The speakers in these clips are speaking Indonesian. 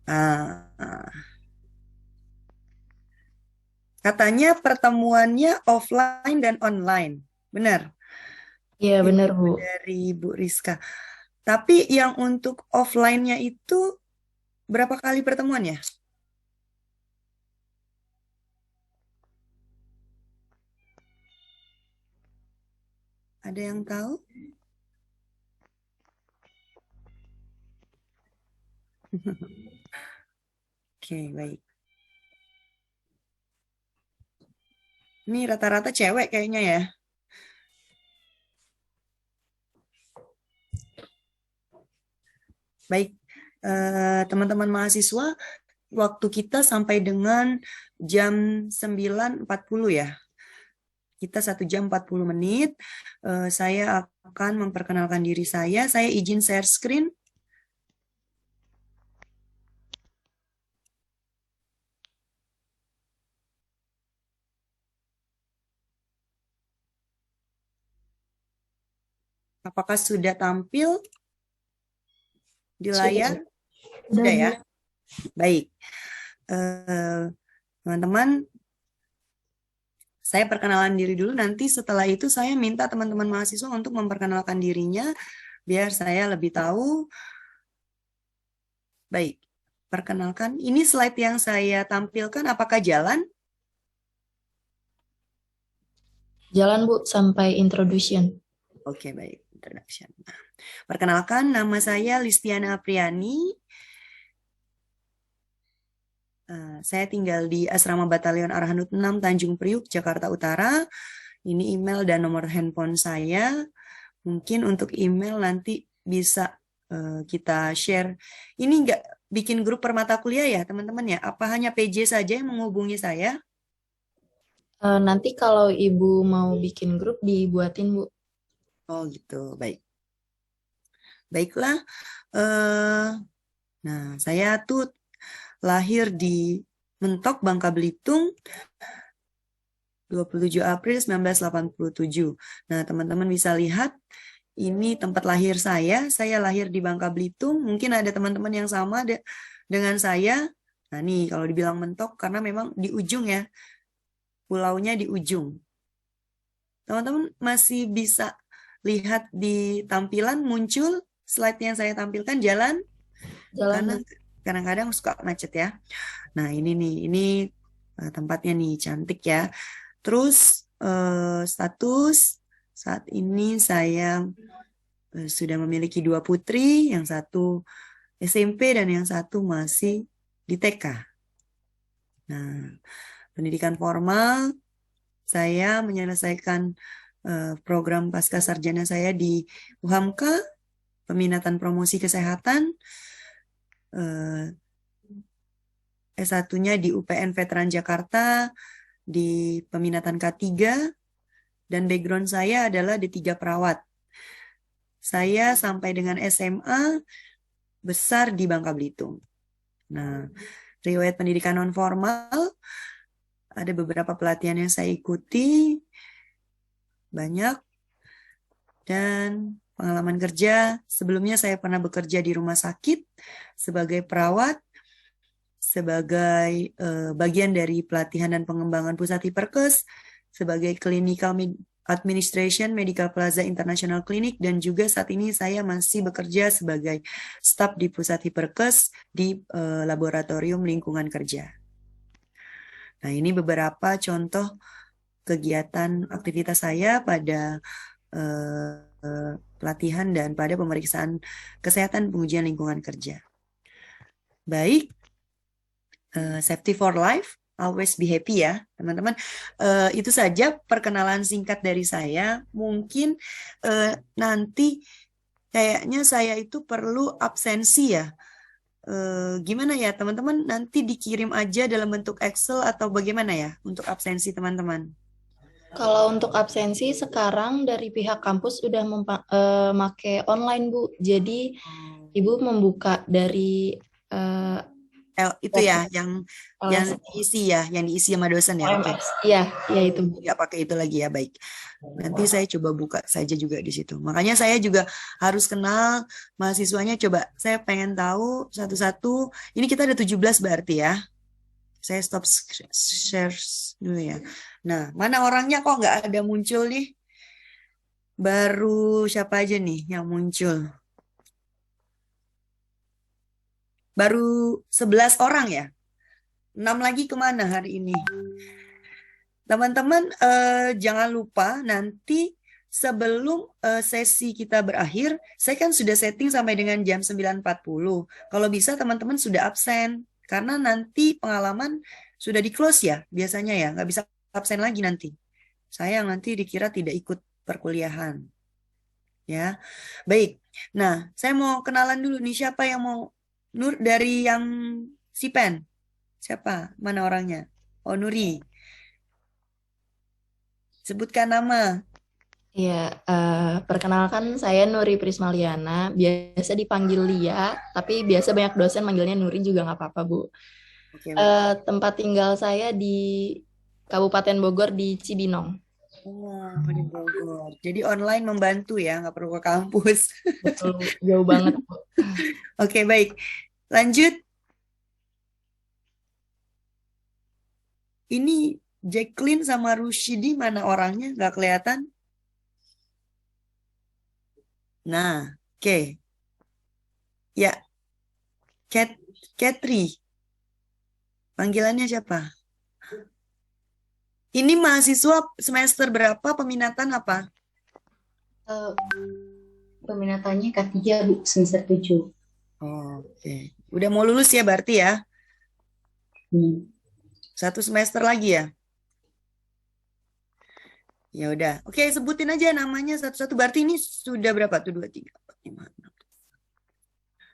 Ah, ah. Katanya pertemuannya offline dan online. Benar, Iya benar info Bu. dari Bu Rizka. Tapi yang untuk offline-nya itu berapa kali pertemuannya? Ada yang tahu? Oke, baik. Ini rata-rata cewek kayaknya ya. Baik, teman-teman mahasiswa, waktu kita sampai dengan jam 9.40 ya. Kita 1 jam 40 menit. Saya akan memperkenalkan diri saya. Saya izin share screen. Apakah sudah tampil di Sudah, layar? Bu. Sudah Sudah Bu. ya? Baik. Eh, Teman-teman, saya perkenalan diri dulu. Nanti setelah itu saya minta teman-teman mahasiswa untuk memperkenalkan dirinya biar saya lebih tahu. Baik, perkenalkan. Ini slide yang saya tampilkan apakah jalan? Jalan Bu sampai introduction. Oke, baik. Introduction. Nah, perkenalkan, nama saya Listiana Apriani. Saya tinggal di Asrama Batalion Arhanud 6 Tanjung Priuk, Jakarta Utara. Ini email dan nomor handphone saya. Mungkin untuk email nanti bisa kita share. Ini nggak bikin grup permata kuliah ya, teman-teman ya? Apa hanya PJ saja yang menghubungi saya? Nanti kalau Ibu mau bikin grup dibuatin Bu. Oh gitu, baik. Baiklah. Eh, nah, saya tuh lahir di Mentok, Bangka Belitung, 27 April 1987. Nah, teman-teman bisa lihat ini tempat lahir saya. Saya lahir di Bangka Belitung. Mungkin ada teman-teman yang sama dengan saya. Nah, nih kalau dibilang mentok karena memang di ujung ya. Pulaunya di ujung. Teman-teman masih bisa lihat di tampilan muncul slide yang saya tampilkan jalan Jalan karena Bu. kadang-kadang suka macet ya. Nah, ini nih, ini tempatnya nih cantik ya. Terus status saat ini saya sudah memiliki dua putri, yang satu SMP dan yang satu masih di TK. Nah, pendidikan formal saya menyelesaikan program pasca sarjana saya di UHAMKA, peminatan promosi kesehatan, eh, S1-nya di UPN Veteran Jakarta, di peminatan K3, dan background saya adalah D3 perawat. Saya sampai dengan SMA besar di Bangka Belitung. Nah, riwayat pendidikan non formal, ada beberapa pelatihan yang saya ikuti, banyak, dan pengalaman kerja. Sebelumnya saya pernah bekerja di rumah sakit sebagai perawat, sebagai bagian dari pelatihan dan pengembangan pusat hiperkes, sebagai clinical administration Medical Plaza International Clinic, dan juga saat ini saya masih bekerja sebagai staf di pusat hiperkes di laboratorium lingkungan kerja. Nah, ini beberapa contoh kegiatan aktivitas saya pada pelatihan dan pada pemeriksaan kesehatan pengujian lingkungan kerja. Baik, safety for life, always be happy ya, teman-teman. Itu saja perkenalan singkat dari saya. Mungkin nanti kayaknya saya itu perlu absensi ya. Gimana ya, teman-teman? Nanti dikirim aja dalam bentuk Excel atau bagaimana ya untuk absensi teman-teman? Kalau untuk absensi sekarang dari pihak kampus udah make online Bu. Jadi Oh, Ibu membuka dari eh, Itu ya, yang LS, diisi ya, yang diisi sama dosen ya. Oke. OMS. Iya, iya itu, Bu. Nggak pakai itu lagi ya, baik. Nanti saya coba buka saja juga di situ. Makanya saya juga harus kenal mahasiswanya. Coba saya pengen tahu satu-satu. Ini kita ada 17 berarti ya. Saya stop share dulu ya. Nah, mana orangnya kok nggak ada muncul nih? Baru siapa aja nih yang muncul? Baru 11 orang ya? 6 lagi kemana hari ini? Teman-teman, jangan lupa nanti sebelum sesi kita berakhir, saya kan sudah setting sampai dengan jam 9.40. Kalau bisa teman-teman sudah absen, karena nanti pengalaman sudah di-close ya, biasanya ya, nggak bisa absen lagi nanti. Saya nanti dikira tidak ikut perkuliahan. Ya, baik. Nah, saya mau kenalan dulu nih, siapa yang mau Nur dari yang Sipen? Siapa? Mana orangnya? Oh, Nuri. Sebutkan nama. Iya, perkenalkan saya Nuri Prismaliana, biasa dipanggil Lia, tapi biasa banyak dosen manggilnya Nuri juga nggak apa-apa, Bu. Oke, Mbak. Tempat tinggal saya di Kabupaten Bogor di Cibinong. Oh, di Bogor. Jadi online membantu ya, nggak perlu ke kampus. Betul, Bu. Jauh banget, Bu. Oke, baik. Lanjut. Ini Jacqueline sama Rushidi mana orangnya? Nggak kelihatan. Nah, oke. Ya, Cat, Katri. Panggilannya siapa? Ini mahasiswa semester berapa? Peminatan apa? Eh, Peminatannya K3, Bu, semester 7. Oke. Udah mau lulus ya berarti ya? Hmm. 1 semester lagi ya? Ya udah. Oke, sebutin aja namanya satu-satu. Berarti ini sudah berapa tuh? 2, 3, 4, 5, 6.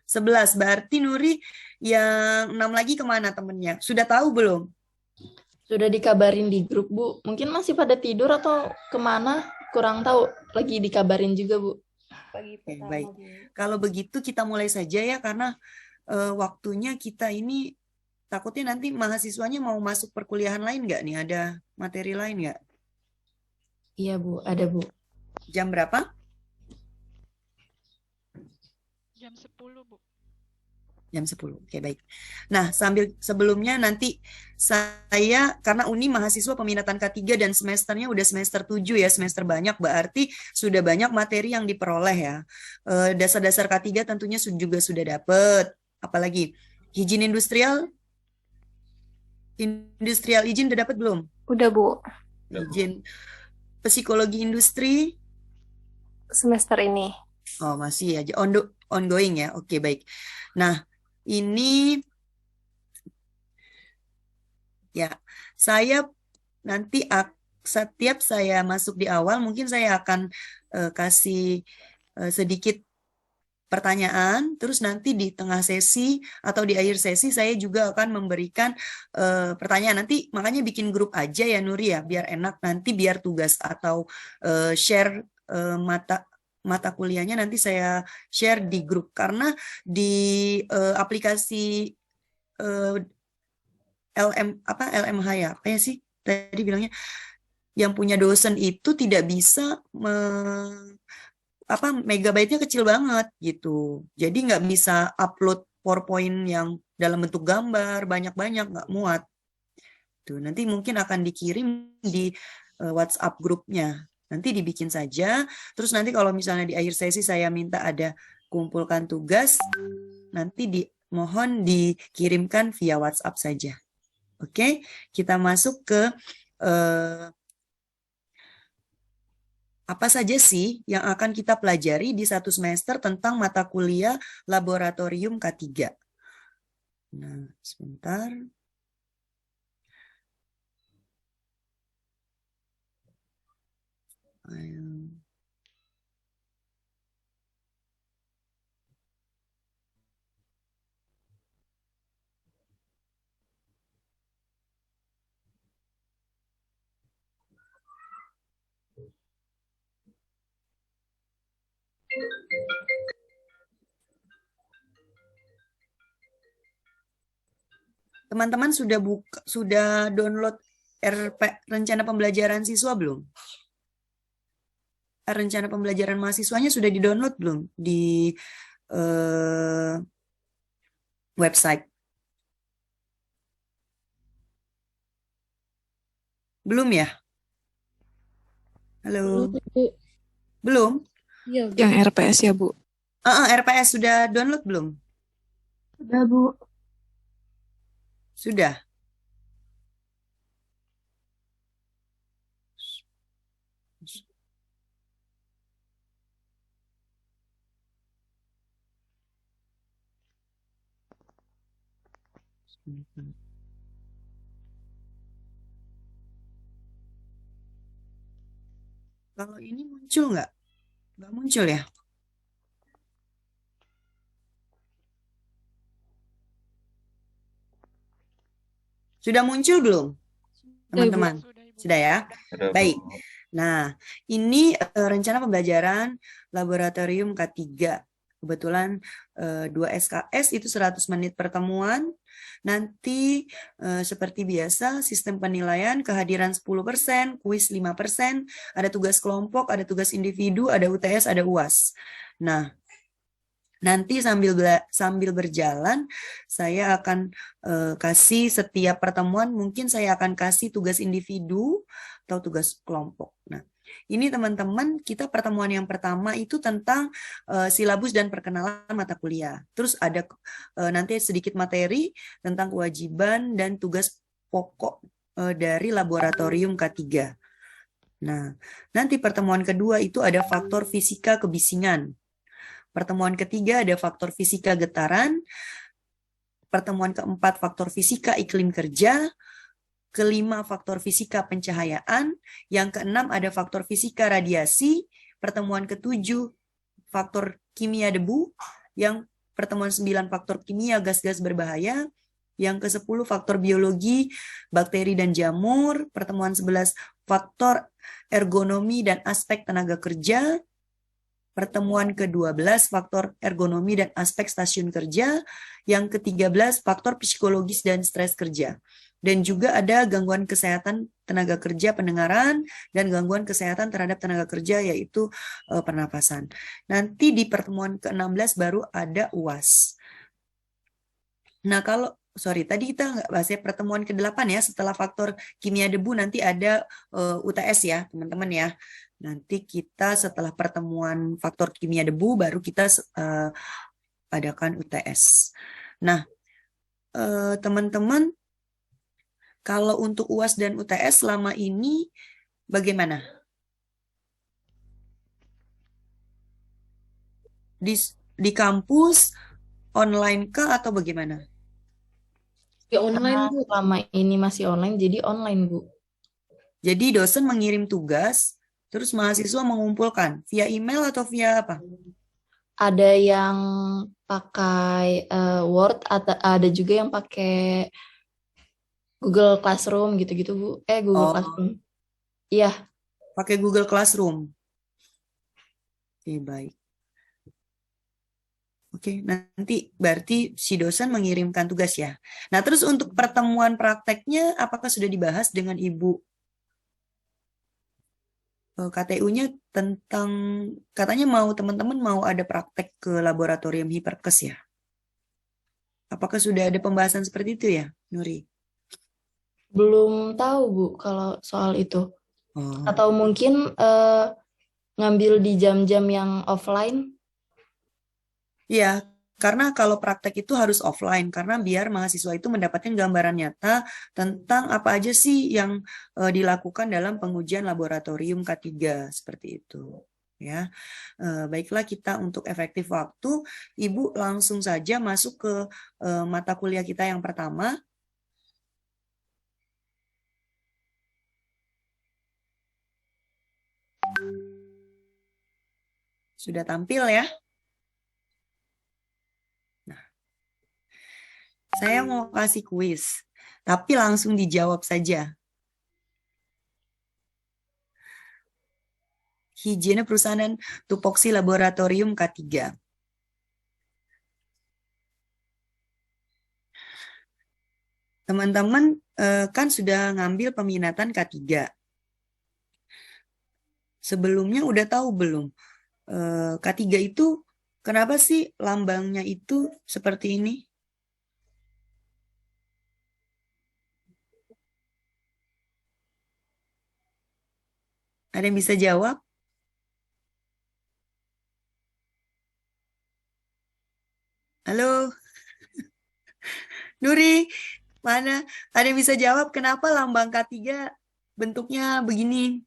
11. Berarti Nuri yang 6 lagi kemana temennya? Sudah tahu belum? Sudah dikabarin di grup, Bu. Mungkin masih pada tidur atau kemana? Kurang tahu. Lagi dikabarin juga, Bu. Oke, baik. Kalau begitu kita mulai saja ya, karena waktunya kita ini takutnya nanti mahasiswanya mau masuk perkuliahan lain nggak nih? Ada materi lain nggak? Iya, Bu. Ada, Bu. Jam berapa? Jam 10, Bu. Jam 10. Oke, baik. Nah, sebelumnya nanti saya, karena Uni mahasiswa peminatan K3 dan semesternya udah semester 7 ya, semester banyak, berarti sudah banyak materi yang diperoleh ya. Dasar-dasar K3 tentunya juga sudah dapet. Apalagi hijin industrial, izin udah dapat belum? Udah, Bu. Izin psikologi industri, Semester ini. oh masih aja ongoing ya. Oke, baik. Nah, ini ya, saya nanti setiap saya masuk di awal, mungkin saya akan kasih sedikit pertanyaan, terus nanti di tengah sesi atau di akhir sesi saya juga akan memberikan pertanyaan. Nanti makanya bikin grup aja ya Nuri ya, biar enak nanti, biar tugas atau share mata kuliahnya nanti saya share di grup, karena di aplikasi LMH ya, apa ya sih tadi bilangnya, yang punya dosen itu tidak bisa megabyte-nya kecil banget gitu. Jadi nggak bisa upload PowerPoint yang dalam bentuk gambar banyak-banyak, nggak muat. Tuh, nanti mungkin akan dikirim di WhatsApp grupnya. Nanti dibikin saja. Terus nanti kalau misalnya di akhir sesi saya minta ada kumpulkan tugas, nanti mohon dikirimkan via WhatsApp saja. Oke, kita masuk ke apa saja sih yang akan kita pelajari di 1 semester tentang mata kuliah laboratorium K3. Nah, sebentar. Teman-teman sudah download rencana pembelajaran siswa belum? Rencana pembelajaran mahasiswanya sudah di-download belum di website? Belum ya? Halo? Belum? Iya, Bu. Yang RPS ya, Bu? RPS sudah download belum? Udah, Bu. Sudah. Kalau ini muncul nggak? Nggak muncul ya? Sudah muncul belum, teman-teman? Sudah, Ibu. Sudah ya? Baik. Nah, ini rencana pembelajaran laboratorium K3. Kebetulan 2 SKS itu 100 menit pertemuan. Nanti seperti biasa sistem penilaian kehadiran 10%, kuis 5%, ada tugas kelompok, ada tugas individu, ada UTS, ada UAS. Nah, nanti sambil berjalan saya akan kasih setiap pertemuan, mungkin saya akan kasih tugas individu atau tugas kelompok. Nah, ini teman-teman, kita pertemuan yang pertama itu tentang silabus dan perkenalan mata kuliah. Terus ada nanti sedikit materi tentang kewajiban dan tugas pokok dari laboratorium K3. Nah, nanti pertemuan kedua itu ada faktor fisika kebisingan. Pertemuan ketiga ada faktor fisika getaran. Pertemuan keempat faktor fisika iklim kerja. Kelima faktor fisika pencahayaan. Yang keenam ada faktor fisika radiasi. Pertemuan ketujuh faktor kimia debu. Yang pertemuan 9 faktor kimia gas-gas berbahaya. Yang ke-10 faktor biologi bakteri dan jamur. Pertemuan 11 faktor ergonomi dan aspek tenaga kerja. Pertemuan ke-12 faktor ergonomi dan aspek stasiun kerja. Yang ke-13 faktor psikologis dan stres kerja. Dan juga ada gangguan kesehatan tenaga kerja pendengaran dan gangguan kesehatan terhadap tenaga kerja yaitu pernapasan. Nanti di pertemuan ke-16 baru ada UAS. Nah tadi kita nggak bahas ya pertemuan ke-8 ya, setelah faktor kimia debu nanti ada UTS ya teman-teman ya. Nanti kita setelah pertemuan faktor kimia debu baru kita adakan UTS. Nah, teman-teman, kalau untuk UAS dan UTS selama ini bagaimana? Di kampus online kah atau bagaimana? Ya online, Bu. Selama ini masih online, jadi online, Bu. Jadi dosen mengirim tugas, terus mahasiswa mengumpulkan via email atau via apa? Ada yang pakai Word, ada juga yang pakai Google Classroom gitu-gitu, Bu. Google Classroom. Iya. Pakai Google Classroom. Oke, baik. Oke, nanti berarti si dosen mengirimkan tugas ya. Nah, terus untuk pertemuan prakteknya, apakah sudah dibahas dengan Ibu KTU-nya tentang, katanya teman-teman mau ada praktek ke laboratorium Hiperkes ya? Apakah sudah ada pembahasan seperti itu ya, Nuri? Belum tahu, Bu, kalau soal itu. Oh. Atau mungkin ngambil di jam-jam yang offline? Iya, karena kalau praktek itu harus offline, karena biar mahasiswa itu mendapatkan gambaran nyata tentang apa aja sih yang dilakukan dalam pengujian laboratorium K3, seperti itu. Ya, baiklah kita untuk efektif waktu, Ibu langsung saja masuk ke mata kuliah kita yang pertama. Sudah tampil ya? Saya mau kasih kuis, tapi langsung dijawab saja. Higiene perusahaan dan tupoksi laboratorium K3. Teman-teman kan sudah ngambil peminatan K3. Sebelumnya udah tahu belum? K3 itu kenapa sih lambangnya itu seperti ini? Ada yang bisa jawab? Halo, Nuri, mana? Ada yang bisa jawab kenapa lambang K3 bentuknya begini?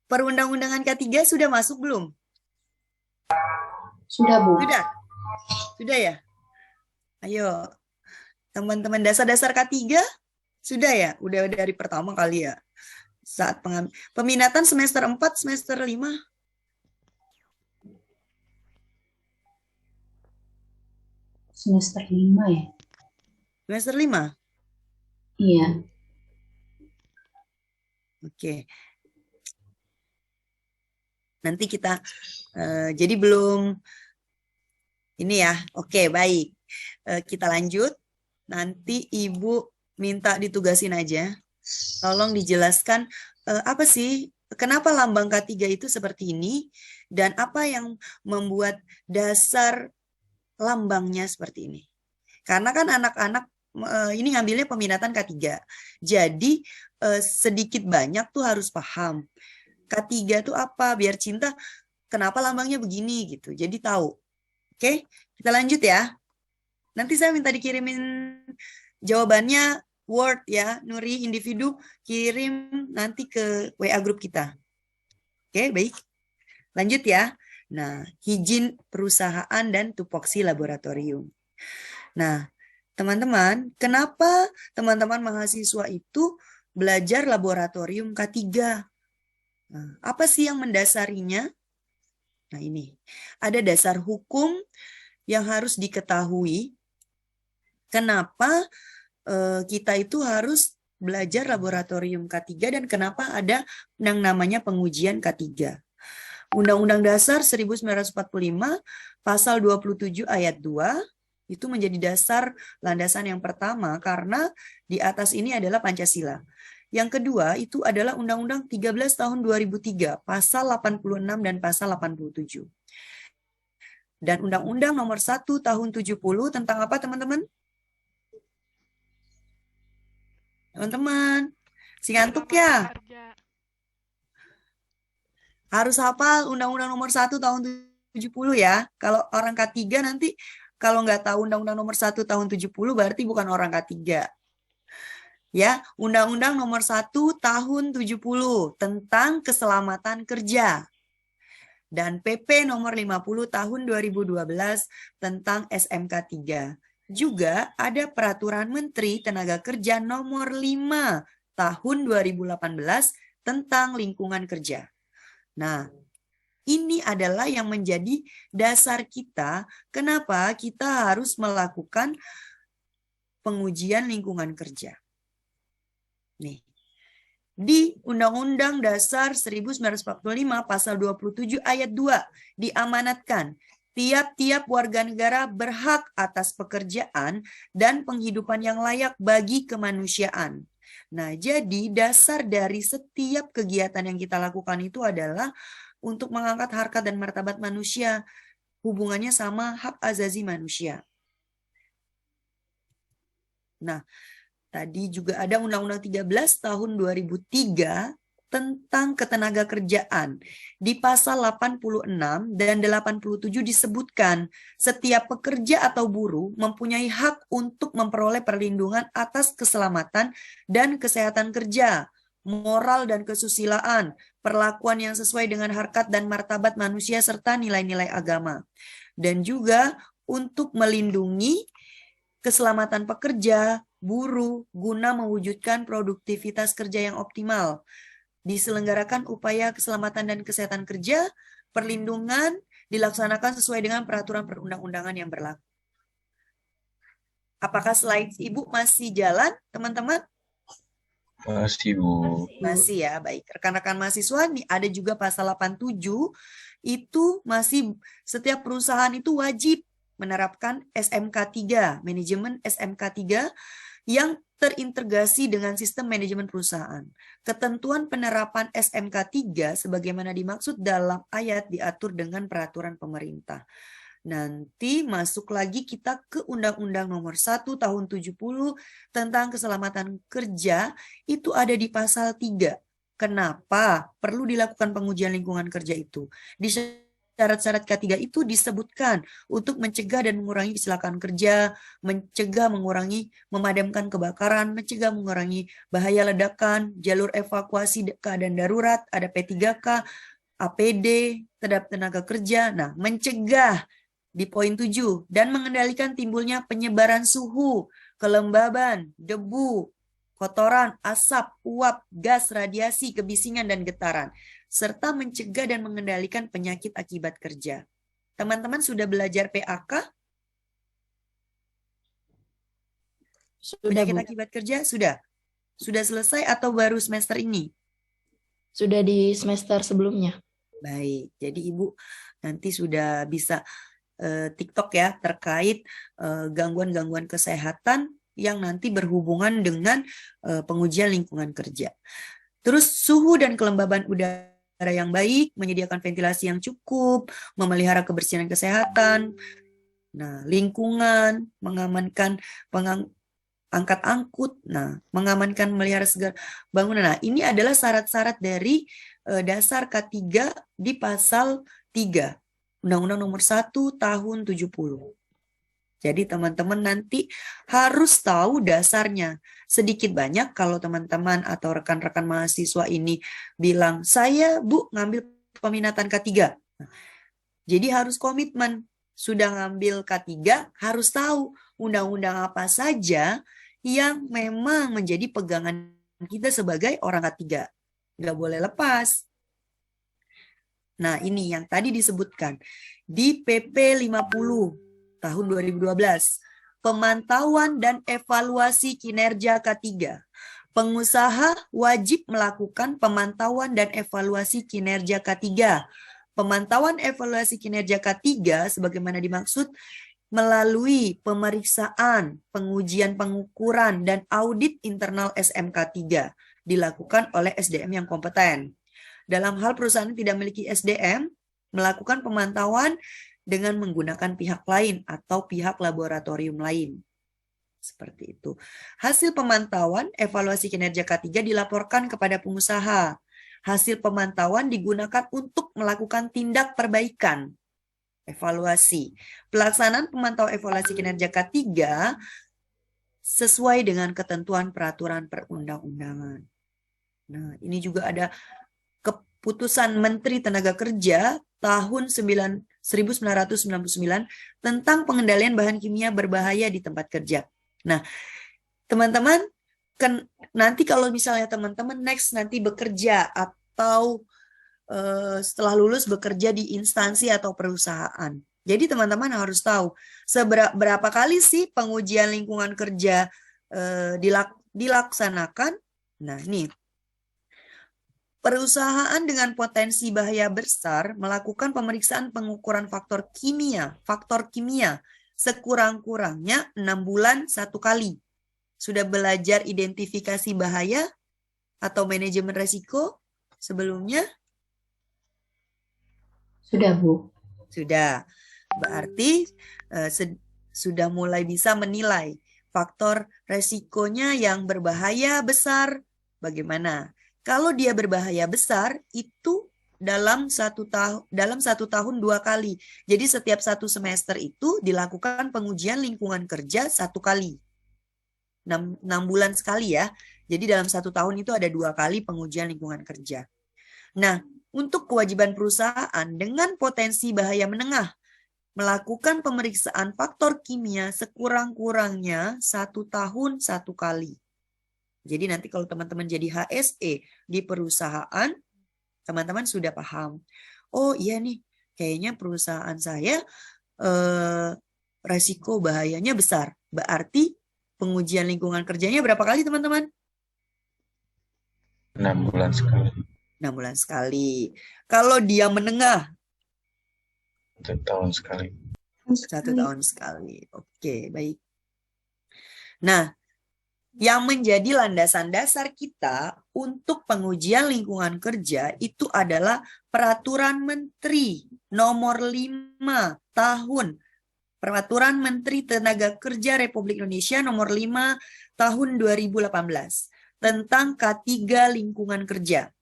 Perundang-undangan K3 sudah masuk belum? Sudah, Bu. Sudah ya? Ayo, teman-teman dasar-dasar K3 sudah ya? Udah dari pertama kali ya? Saat peminatan semester 4, semester 5. Semester 5 ya? Semester 5? Iya. Oke. Nanti kita, jadi belum, ini ya, oke baik. Kita lanjut, nanti Ibu minta ditugasin aja. Tolong dijelaskan apa sih, kenapa lambang K3 itu seperti ini, dan apa yang membuat dasar lambangnya seperti ini. Karena kan anak-anak ini ngambilnya peminatan K3. Jadi sedikit banyak tuh harus paham. K3 tuh apa? Biar cinta, kenapa lambangnya begini gitu. Jadi tahu. Oke, kita lanjut ya. Nanti saya minta dikirimin jawabannya Word ya, Nuri individu kirim nanti ke WA grup kita. Oke, baik. Lanjut ya. Nah, izin perusahaan dan tupoksi laboratorium. Nah, teman-teman, kenapa teman-teman mahasiswa itu belajar laboratorium K3? Nah, apa sih yang mendasarinya? Nah, ini. Ada dasar hukum yang harus diketahui. Kenapa kita itu harus belajar laboratorium K3 dan kenapa ada yang namanya pengujian K3. Undang-Undang Dasar 1945 pasal 27 ayat 2 itu menjadi dasar landasan yang pertama karena di atas ini adalah Pancasila. Yang kedua itu adalah Undang-Undang 13 tahun 2003 pasal 86 dan pasal 87. Dan Undang-Undang nomor 1 tahun 70 tentang apa teman-teman? Teman-teman, si ngantuk ya? Harus hafal Undang-Undang nomor 1 tahun 70 ya. Kalau orang K3 nanti kalau nggak tahu Undang-Undang nomor 1 tahun 70 berarti bukan orang K3. Ya, Undang-Undang nomor 1 tahun 70 tentang keselamatan kerja. Dan PP nomor 50 tahun 2012 tentang SMK 3. Juga ada Peraturan Menteri Tenaga Kerja nomor 5 tahun 2018 tentang lingkungan kerja. Nah, ini adalah yang menjadi dasar kita kenapa kita harus melakukan pengujian lingkungan kerja. Nih, di Undang-Undang Dasar 1945 pasal 27 ayat 2 diamanatkan tiap-tiap warga negara berhak atas pekerjaan dan penghidupan yang layak bagi kemanusiaan. Nah, jadi dasar dari setiap kegiatan yang kita lakukan itu adalah untuk mengangkat harkat dan martabat manusia. Hubungannya sama hak azazi manusia. Nah, tadi juga ada Undang-Undang 13 tahun 2003 tentang ketenaga kerjaan. Di pasal 86 dan 87 disebutkan setiap pekerja atau buruh mempunyai hak untuk memperoleh perlindungan atas keselamatan dan kesehatan kerja, moral dan kesusilaan, perlakuan yang sesuai dengan harkat dan martabat manusia serta nilai-nilai agama. Dan juga untuk melindungi keselamatan pekerja, buruh, guna mewujudkan produktivitas kerja yang optimal. Diselenggarakan upaya keselamatan dan kesehatan kerja, perlindungan dilaksanakan sesuai dengan peraturan perundang-undangan yang berlaku. Apakah slide Ibu masih jalan, teman-teman? Masih, Bu. Masih ya, baik. Rekan-rekan mahasiswa, nih ada juga pasal 87, itu masih setiap perusahaan itu wajib menerapkan SMK 3, manajemen SMK 3 yang terintegrasi dengan sistem manajemen perusahaan. Ketentuan penerapan SMK 3 sebagaimana dimaksud dalam ayat diatur dengan peraturan pemerintah. Nanti masuk lagi kita ke Undang-Undang Nomor 1 Tahun 70 tentang keselamatan kerja, itu ada di pasal 3. Kenapa perlu dilakukan pengujian lingkungan kerja itu? Di syarat-syarat K3 itu disebutkan untuk mencegah dan mengurangi kecelakaan kerja, mencegah, mengurangi, memadamkan kebakaran, mencegah, mengurangi bahaya ledakan, jalur evakuasi keadaan darurat, ada P3K, APD, terhadap tenaga kerja. Nah, mencegah di poin 7 dan mengendalikan timbulnya penyebaran suhu, kelembaban, debu, kotoran, asap, uap, gas, radiasi, kebisingan, dan getaran, serta mencegah dan mengendalikan penyakit akibat kerja. Teman-teman sudah belajar PAK? Sudah, Penyakit Bu. akibat kerja? Sudah? Sudah selesai atau baru semester ini? Sudah di semester sebelumnya. Baik, jadi Ibu nanti sudah bisa TikTok ya terkait gangguan-gangguan kesehatan yang nanti berhubungan dengan pengujian lingkungan kerja. Terus suhu dan kelembaban udara yang baik, menyediakan ventilasi yang cukup, memelihara kebersihan dan kesehatan. Nah, lingkungan, mengamankan angkat angkut, nah, mengamankan melihara segala bangunan. Nah, ini adalah syarat-syarat dari dasar K3 di pasal 3. Undang-Undang Nomor 1 Tahun 70. Jadi teman-teman nanti harus tahu dasarnya. Sedikit banyak kalau teman-teman atau rekan-rekan mahasiswa ini bilang, saya Bu ngambil peminatan K3. Nah, jadi harus komitmen. Sudah ngambil K3, harus tahu undang-undang apa saja yang memang menjadi pegangan kita sebagai orang K3. Nggak boleh lepas. Nah, ini yang tadi disebutkan di PP 50 tahun 2012, pemantauan dan evaluasi kinerja K3. Pengusaha wajib melakukan pemantauan dan evaluasi kinerja K3. Pemantauan evaluasi kinerja K3 sebagaimana dimaksud melalui pemeriksaan, pengujian pengukuran, dan audit internal SMK 3 dilakukan oleh SDM yang kompeten. Dalam hal perusahaan yang tidak memiliki SDM, melakukan pemantauan dengan menggunakan pihak lain atau pihak laboratorium lain. Seperti itu. Hasil pemantauan evaluasi kinerja K3 dilaporkan kepada pengusaha. Hasil pemantauan digunakan untuk melakukan tindak perbaikan. Evaluasi. Pelaksanaan pemantauan evaluasi kinerja K3 sesuai dengan ketentuan peraturan perundang-undangan. Nah, ini juga ada Keputusan Menteri Tenaga Kerja tahun 1999 tentang pengendalian bahan kimia berbahaya di tempat kerja. Nah, teman-teman, nanti kalau misalnya teman-teman next nanti bekerja atau setelah lulus bekerja di instansi atau perusahaan. Jadi teman-teman harus tahu berapa kali sih pengujian lingkungan kerja dilaksanakan. Nah, nih. Perusahaan dengan potensi bahaya besar melakukan pemeriksaan pengukuran faktor kimia sekurang-kurangnya 6 bulan 1 kali. Sudah belajar identifikasi bahaya atau manajemen resiko sebelumnya? Sudah, Bu. Sudah. Berarti sudah mulai bisa menilai faktor resikonya yang berbahaya besar bagaimana. Kalau dia berbahaya besar, itu dalam satu tahun 2 kali. Jadi setiap 1 semester itu dilakukan pengujian lingkungan kerja 1 kali. 6 bulan sekali ya. Jadi dalam 1 tahun itu ada 2 kali pengujian lingkungan kerja. Nah, untuk kewajiban perusahaan dengan potensi bahaya menengah, melakukan pemeriksaan faktor kimia sekurang-kurangnya 1 tahun 1 kali. Jadi nanti kalau teman-teman jadi HSE di perusahaan, teman-teman sudah paham. Oh iya nih, kayaknya perusahaan saya resiko bahayanya besar. Berarti pengujian lingkungan kerjanya berapa kali teman-teman? 6 bulan sekali. 6 bulan sekali. Kalau dia menengah? 1 tahun sekali. 1 tahun sekali. Oke, baik. Nah, yang menjadi landasan dasar kita untuk pengujian lingkungan kerja itu adalah Peraturan Menteri Nomor 5 Tahun Peraturan Menteri Tenaga Kerja Republik Indonesia Nomor 5 Tahun 2018 tentang K3 Lingkungan Kerja.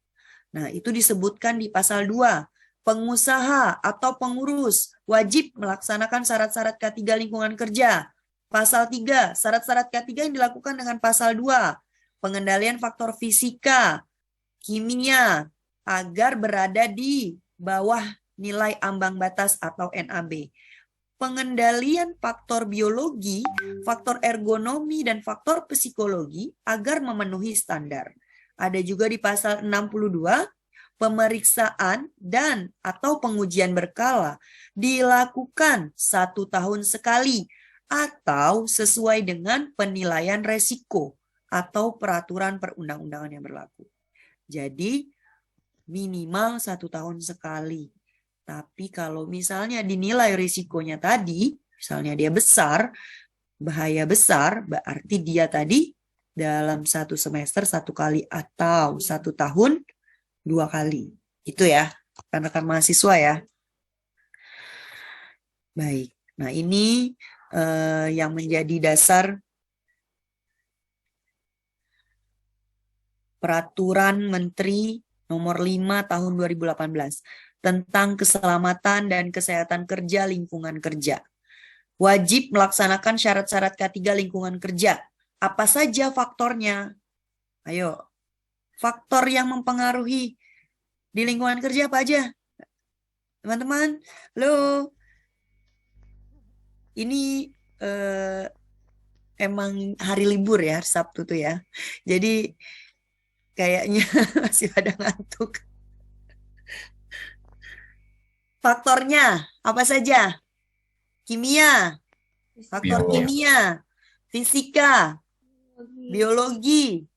Nah, itu disebutkan di pasal 2. Pengusaha atau pengurus wajib melaksanakan syarat-syarat K3 Lingkungan Kerja. Pasal 3, syarat-syarat K3 yang dilakukan dengan pasal 2, pengendalian faktor fisika, kimia, agar berada di bawah nilai ambang batas atau NAB. Pengendalian faktor biologi, faktor ergonomi, dan faktor psikologi agar memenuhi standar. Ada juga di pasal 62, pemeriksaan dan atau pengujian berkala dilakukan 1 tahun sekali atau sesuai dengan penilaian resiko atau peraturan perundang-undangan yang berlaku. Jadi minimal 1 tahun sekali. Tapi kalau misalnya dinilai risikonya tadi, misalnya dia besar, bahaya besar, berarti dia tadi dalam 1 semester 1 kali atau 1 tahun 2 kali. Itu ya, rekan-rekan mahasiswa ya. Baik, nah ini yang menjadi dasar Peraturan Menteri Nomor 5 Tahun 2018 tentang keselamatan dan kesehatan kerja lingkungan kerja. Wajib melaksanakan syarat-syarat K3 lingkungan kerja. Apa saja faktornya? Ayo, faktor yang mempengaruhi di lingkungan kerja apa aja? Teman-teman, halo. Ini emang hari libur ya, Sabtu tuh ya. Jadi kayaknya masih pada ngantuk. Faktornya apa saja? Kimia, faktor kimia, fisika, biologi,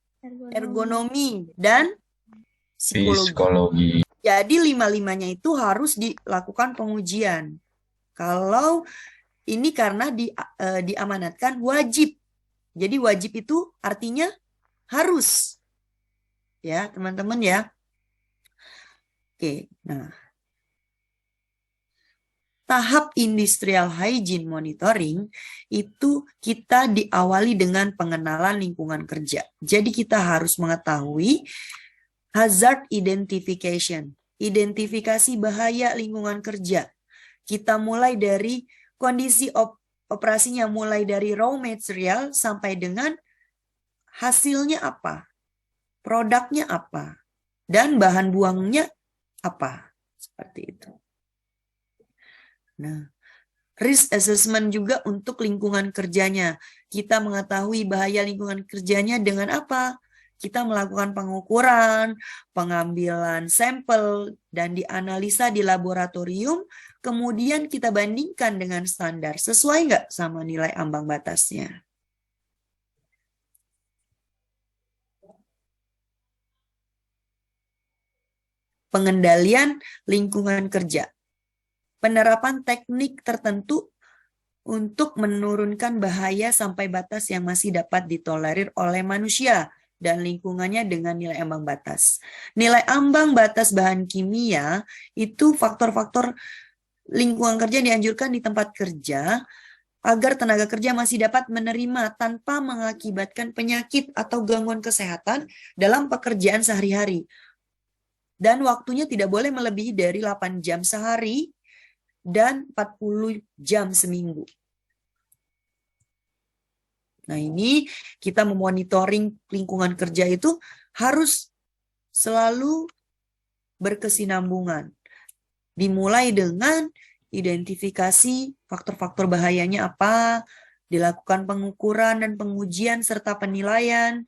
ergonomi, dan psikologi. Jadi 5-5-nya itu harus dilakukan pengujian. Kalau ini karena diamanatkan wajib. Jadi wajib itu artinya harus. Ya, teman-teman ya. Oke, nah. Tahap industrial hygiene monitoring itu kita diawali dengan pengenalan lingkungan kerja. Jadi kita harus mengetahui hazard identification, identifikasi bahaya lingkungan kerja. Kita mulai dari kondisi operasinya, mulai dari raw material sampai dengan hasilnya apa, produknya apa, dan bahan buangnya apa. Seperti itu. Nah, risk assessment juga untuk lingkungan kerjanya. Kita mengetahui bahaya lingkungan kerjanya dengan apa? Kita melakukan pengukuran, pengambilan sampel, dan dianalisa di laboratorium, kemudian kita bandingkan dengan standar. Sesuai nggak sama nilai ambang batasnya? Pengendalian lingkungan kerja. Penerapan teknik tertentu untuk menurunkan bahaya sampai batas yang masih dapat ditolerir oleh manusia dan lingkungannya dengan nilai ambang batas. Nilai ambang batas bahan kimia itu faktor-faktor lingkungan kerja dianjurkan di tempat kerja agar tenaga kerja masih dapat menerima tanpa mengakibatkan penyakit atau gangguan kesehatan dalam pekerjaan sehari-hari. Dan waktunya tidak boleh melebihi dari 8 jam sehari dan 40 jam seminggu. Nah, ini kita memonitoring lingkungan kerja itu harus selalu berkesinambungan. Dimulai dengan identifikasi faktor-faktor bahayanya apa, dilakukan pengukuran dan pengujian serta penilaian.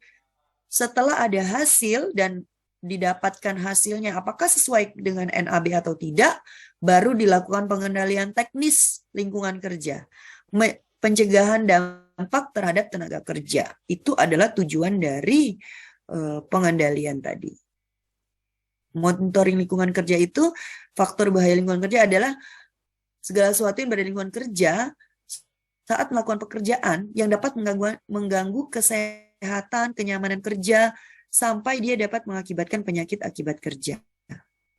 Setelah ada hasil dan didapatkan hasilnya apakah sesuai dengan NAB atau tidak, baru dilakukan pengendalian teknis lingkungan kerja. Pencegahan dampak terhadap tenaga kerja. Itu adalah tujuan dari pengendalian tadi. Monitoring lingkungan kerja itu, faktor bahaya lingkungan kerja adalah segala sesuatu yang berada di lingkungan kerja saat melakukan pekerjaan yang dapat mengganggu kesehatan, kenyamanan kerja, sampai dia dapat mengakibatkan penyakit akibat kerja.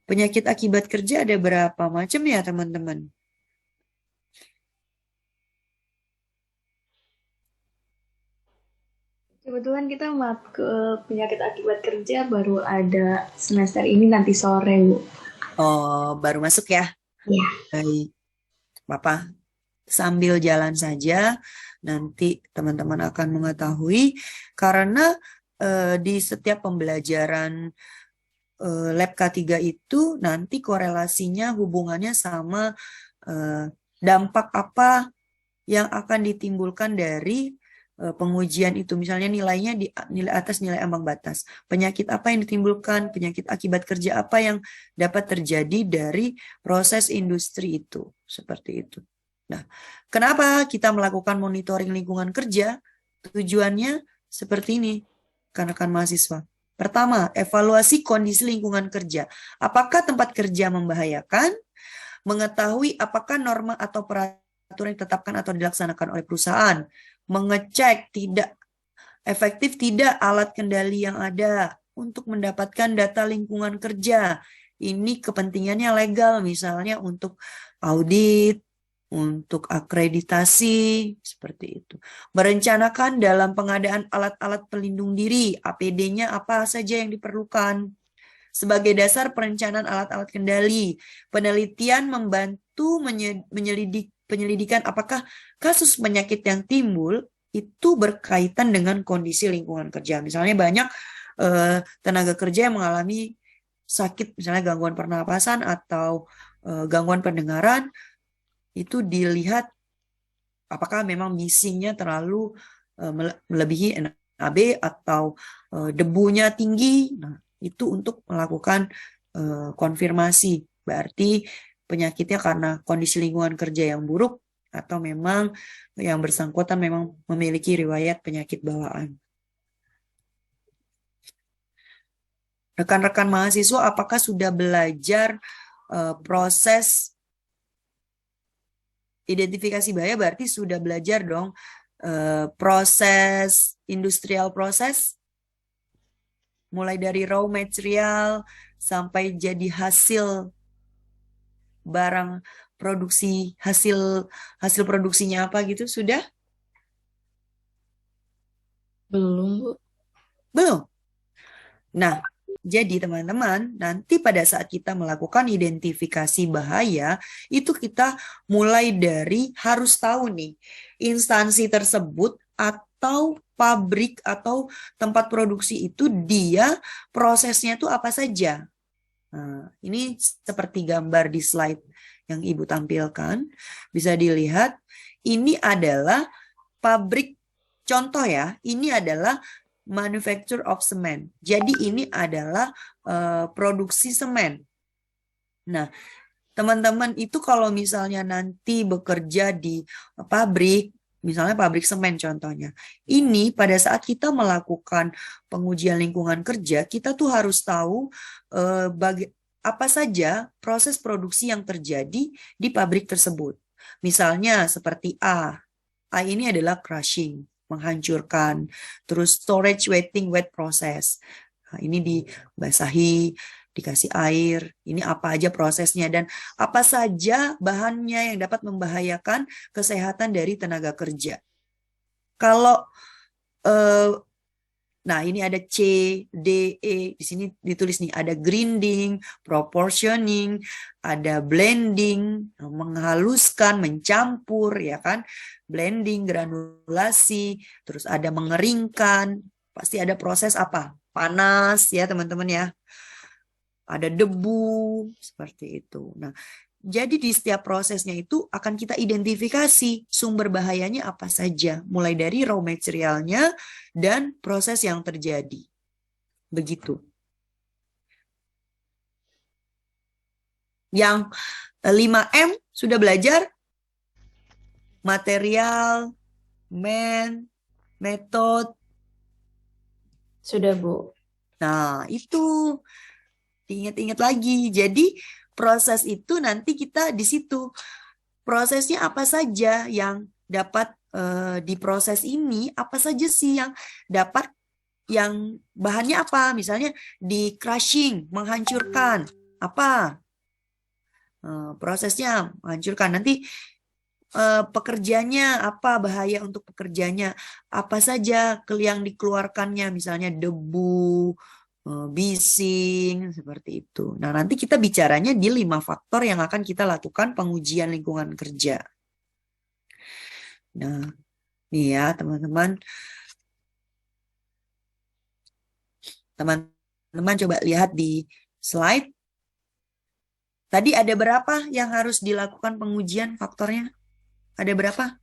Penyakit akibat kerja ada berapa macam ya, teman-teman? Kebetulan kita ke penyakit akibat kerja baru ada semester ini nanti sore, Bu. Oh, baru masuk ya? Iya. Baik. Bapak, sambil jalan saja, nanti teman-teman akan mengetahui, karena di setiap pembelajaran lab K3 itu nanti korelasinya hubungannya sama dampak apa yang akan ditimbulkan dari pengujian itu. Misalnya nilainya di nilai atas nilai ambang batas. Penyakit apa yang ditimbulkan, penyakit akibat kerja apa yang dapat terjadi dari proses industri itu. Seperti itu. Nah, kenapa kita melakukan monitoring lingkungan kerja? Tujuannya seperti ini, rekan-rekan mahasiswa. Pertama, evaluasi kondisi lingkungan kerja. Apakah tempat kerja membahayakan? Mengetahui apakah norma atau peraturan yang ditetapkan atau dilaksanakan oleh perusahaan. Mengecek tidak efektif tidak alat kendali yang ada untuk mendapatkan data lingkungan kerja. Ini kepentingannya legal, misalnya untuk audit, untuk akreditasi, seperti itu. Merencanakan dalam pengadaan alat-alat pelindung diri, APD-nya apa saja yang diperlukan. Sebagai dasar perencanaan alat-alat kendali, penelitian membantu penyelidikan apakah kasus penyakit yang timbul itu berkaitan dengan kondisi lingkungan kerja. Misalnya banyak tenaga kerja yang mengalami sakit, misalnya gangguan pernapasan atau gangguan pendengaran, itu dilihat apakah memang misinya terlalu melebihi NAB atau debunya tinggi. Nah, itu untuk melakukan konfirmasi. Berarti penyakitnya karena kondisi lingkungan kerja yang buruk atau memang yang bersangkutan memang memiliki riwayat penyakit bawaan. Rekan-rekan mahasiswa, apakah sudah belajar proses identifikasi bahaya? Berarti sudah belajar dong proses industrial proses, mulai dari raw material sampai jadi hasil barang produksi, hasil produksinya apa gitu, sudah? Belum, Bu. Belum. Nah, jadi teman-teman, nanti pada saat kita melakukan identifikasi bahaya, itu kita mulai dari harus tahu nih, instansi tersebut atau pabrik atau tempat produksi itu dia prosesnya itu apa saja. Nah, ini seperti gambar di slide yang Ibu tampilkan. Bisa dilihat, ini adalah pabrik, contoh ya, ini adalah manufacture of cement. Jadi ini adalah produksi semen. Nah, teman-teman itu kalau misalnya nanti bekerja di pabrik, misalnya pabrik semen contohnya, ini pada saat kita melakukan pengujian lingkungan kerja, kita tuh harus tahu apa saja proses produksi yang terjadi di pabrik tersebut. Misalnya seperti A ini adalah crushing, menghancurkan, terus storage wetting wet process. Nah, ini dibasahi, dikasih air, ini apa aja prosesnya dan apa saja bahannya yang dapat membahayakan kesehatan dari tenaga kerja. Kalau nah ini ada C, D, E, di sini ditulis nih ada grinding, proportioning, ada blending, menghaluskan, mencampur ya kan, blending, granulasi, terus ada mengeringkan, pasti ada proses apa? Panas ya teman-teman ya. Ada debu, seperti itu. Nah, jadi di setiap prosesnya itu akan kita identifikasi sumber bahayanya apa saja, mulai dari raw materialnya dan proses yang terjadi. Begitu. Yang 5M sudah belajar? Material, metode. Sudah, Bu. Nah, itu diingat-ingat lagi. Jadi proses itu nanti kita di situ. prosesnya apa saja yang dapat diproses ini, apa saja sih yang dapat, yang bahannya apa, misalnya di crushing, menghancurkan, apa prosesnya menghancurkan, nanti pekerjanya apa, bahaya untuk pekerjanya apa saja yang dikeluarkannya, misalnya debu, bising, seperti itu. Nah, nanti kita bicaranya di 5 faktor yang akan kita lakukan pengujian lingkungan kerja. Nah, nih ya teman-teman. Teman-teman coba lihat di slide. Tadi ada berapa yang harus dilakukan pengujian faktornya? Ada berapa?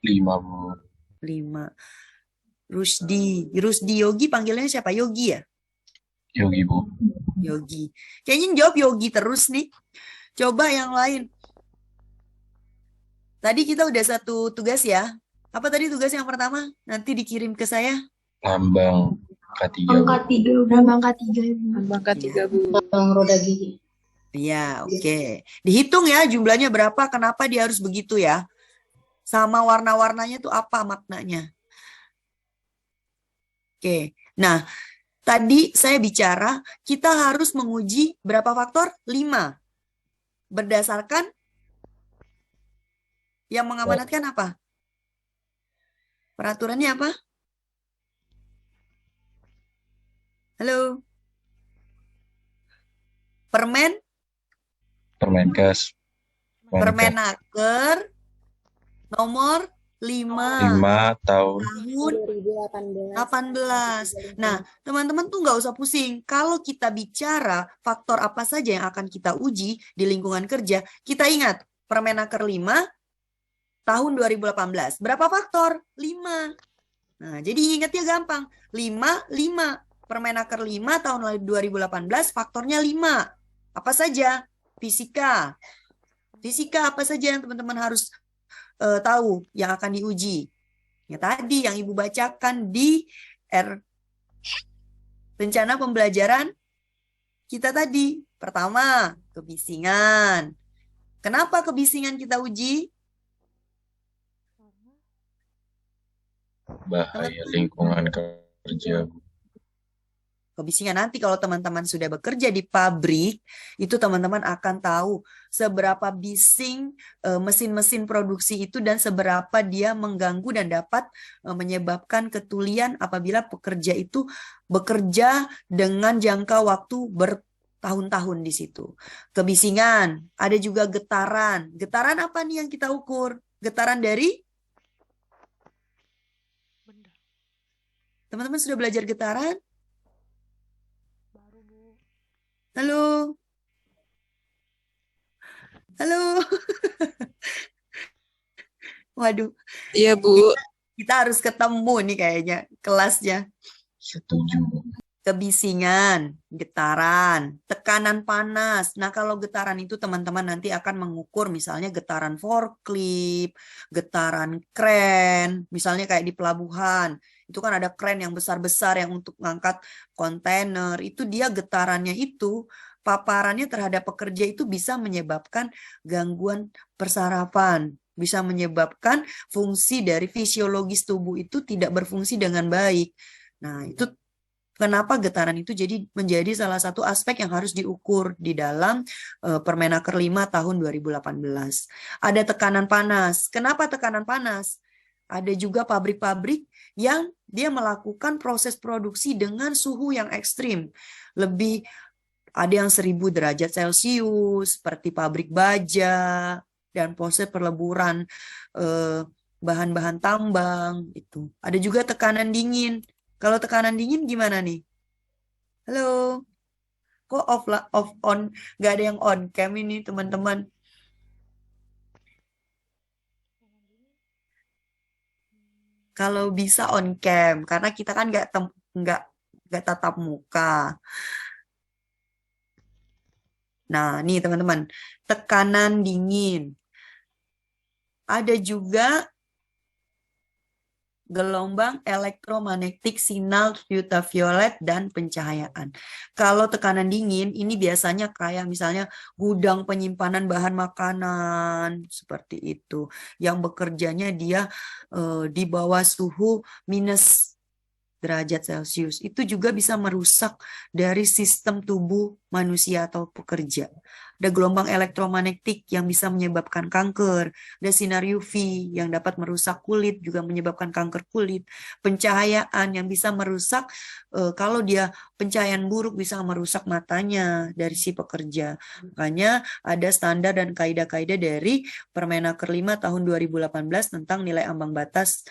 5, Bu. 5. Rusdi Yogi panggilnya siapa? Yogi ya? Yogi, Bu. Yogi. Kayaknya jawab Yogi terus nih. Coba yang lain. Tadi kita udah satu tugas ya. Apa tadi tugas yang pertama? Nanti dikirim ke saya. Lambang K3, Bu. Angka 3, Bu. Lambang K3, Bu. Lambang K3, Bu. Tolong roda gigi. Iya, oke. Dihitung ya jumlahnya berapa, kenapa dia harus begitu ya. Sama warna-warnanya tuh apa maknanya. Oke, nah tadi saya bicara kita harus menguji berapa faktor? 5. Berdasarkan yang mengamanatkan apa? Peraturannya apa? Halo? Permenkes. Permenaker nomor 5 5 tahun tahun 18. Nah, teman-teman tuh nggak usah pusing. Kalau kita bicara faktor apa saja yang akan kita uji di lingkungan kerja, kita ingat Permenaker 5 tahun 2018. Berapa faktor? 5. Nah, jadi ingatnya gampang. 5, 5. Permenaker 5 tahun 2018 faktornya 5. Apa saja? Fisika. Fisika apa saja yang teman-teman harus tahu yang akan diuji? Ya tadi yang Ibu bacakan di rencana pembelajaran kita tadi. Pertama, kebisingan. Kenapa kebisingan kita uji? bahaya lingkungan kerja, Bu. Kebisingan nanti kalau teman-teman sudah bekerja di pabrik, itu teman-teman akan tahu seberapa bising mesin-mesin produksi itu dan seberapa dia mengganggu dan dapat menyebabkan ketulian apabila pekerja itu bekerja dengan jangka waktu bertahun-tahun di situ. Kebisingan, ada juga getaran. Getaran apa nih yang kita ukur? Getaran dari? Benda. Teman-teman sudah belajar getaran? Baru, Bu. Halo? Halo? Waduh, Iya, Bu. kita harus ketemu nih kayaknya kelasnya. Setuju, Bu. Kebisingan, getaran, tekanan panas. Nah, kalau getaran itu teman-teman nanti akan mengukur misalnya getaran forklift, getaran kren, misalnya kayak di pelabuhan. Itu kan ada kren yang besar-besar yang untuk mengangkat kontainer. Itu dia getarannya itu, paparannya terhadap pekerja itu bisa menyebabkan gangguan persarafan. Bisa menyebabkan fungsi dari fisiologis tubuh itu tidak berfungsi dengan baik. Nah, itu kenapa getaran itu jadi menjadi salah satu aspek yang harus diukur di dalam Permenaker 5 tahun 2018. Ada tekanan panas. Kenapa tekanan panas? Ada juga pabrik-pabrik yang dia melakukan proses produksi dengan suhu yang ekstrim. Lebih ada yang 1000 derajat Celcius, seperti pabrik baja dan proses peleburan bahan-bahan tambang itu. Ada juga tekanan dingin. Kalau tekanan dingin gimana nih? Halo? Kok off on? Gak ada yang on cam ini teman-teman. Kalau bisa on cam, karena kita kan nggak tatap muka. Nah, nih teman-teman, tekanan dingin. Ada juga gelombang elektromagnetik, sinyal ultraviolet, dan pencahayaan. Kalau tekanan dingin, ini biasanya kayak misalnya gudang penyimpanan bahan makanan, seperti itu. Yang bekerjanya dia di bawah suhu minus derajat Celcius. Itu juga bisa merusak dari sistem tubuh manusia atau pekerja. Ada gelombang elektromagnetik yang bisa menyebabkan kanker. Ada sinar UV yang dapat merusak kulit, juga menyebabkan kanker kulit. Pencahayaan yang bisa merusak, kalau dia pencahayaan buruk bisa merusak matanya dari si pekerja. Makanya ada standar dan kaidah-kaidah dari Permenaker 5 tahun 2018 tentang nilai ambang batas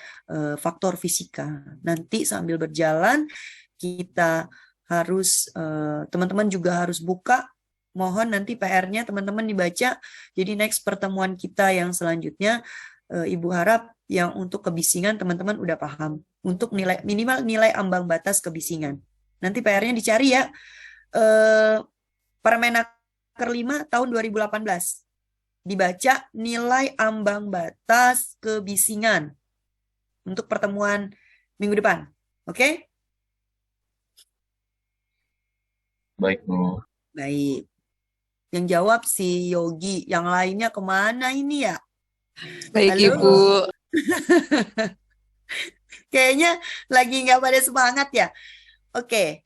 faktor fisika. Nanti sambil berjalan kita harus teman-teman juga harus buka. Mohon nanti PR-nya teman-teman dibaca. Jadi next pertemuan kita yang selanjutnya Ibu harap yang untuk kebisingan teman-teman udah paham. Untuk nilai minimal nilai ambang batas kebisingan. Nanti PR-nya dicari ya. Permenaker 5 tahun 2018. Dibaca nilai ambang batas kebisingan untuk pertemuan minggu depan. Oke? Baik, Bu. Baik. Yang jawab si Yogi. Yang lainnya kemana ini ya? Baik, Halo? Ibu. Kayaknya lagi nggak pada semangat ya. Oke.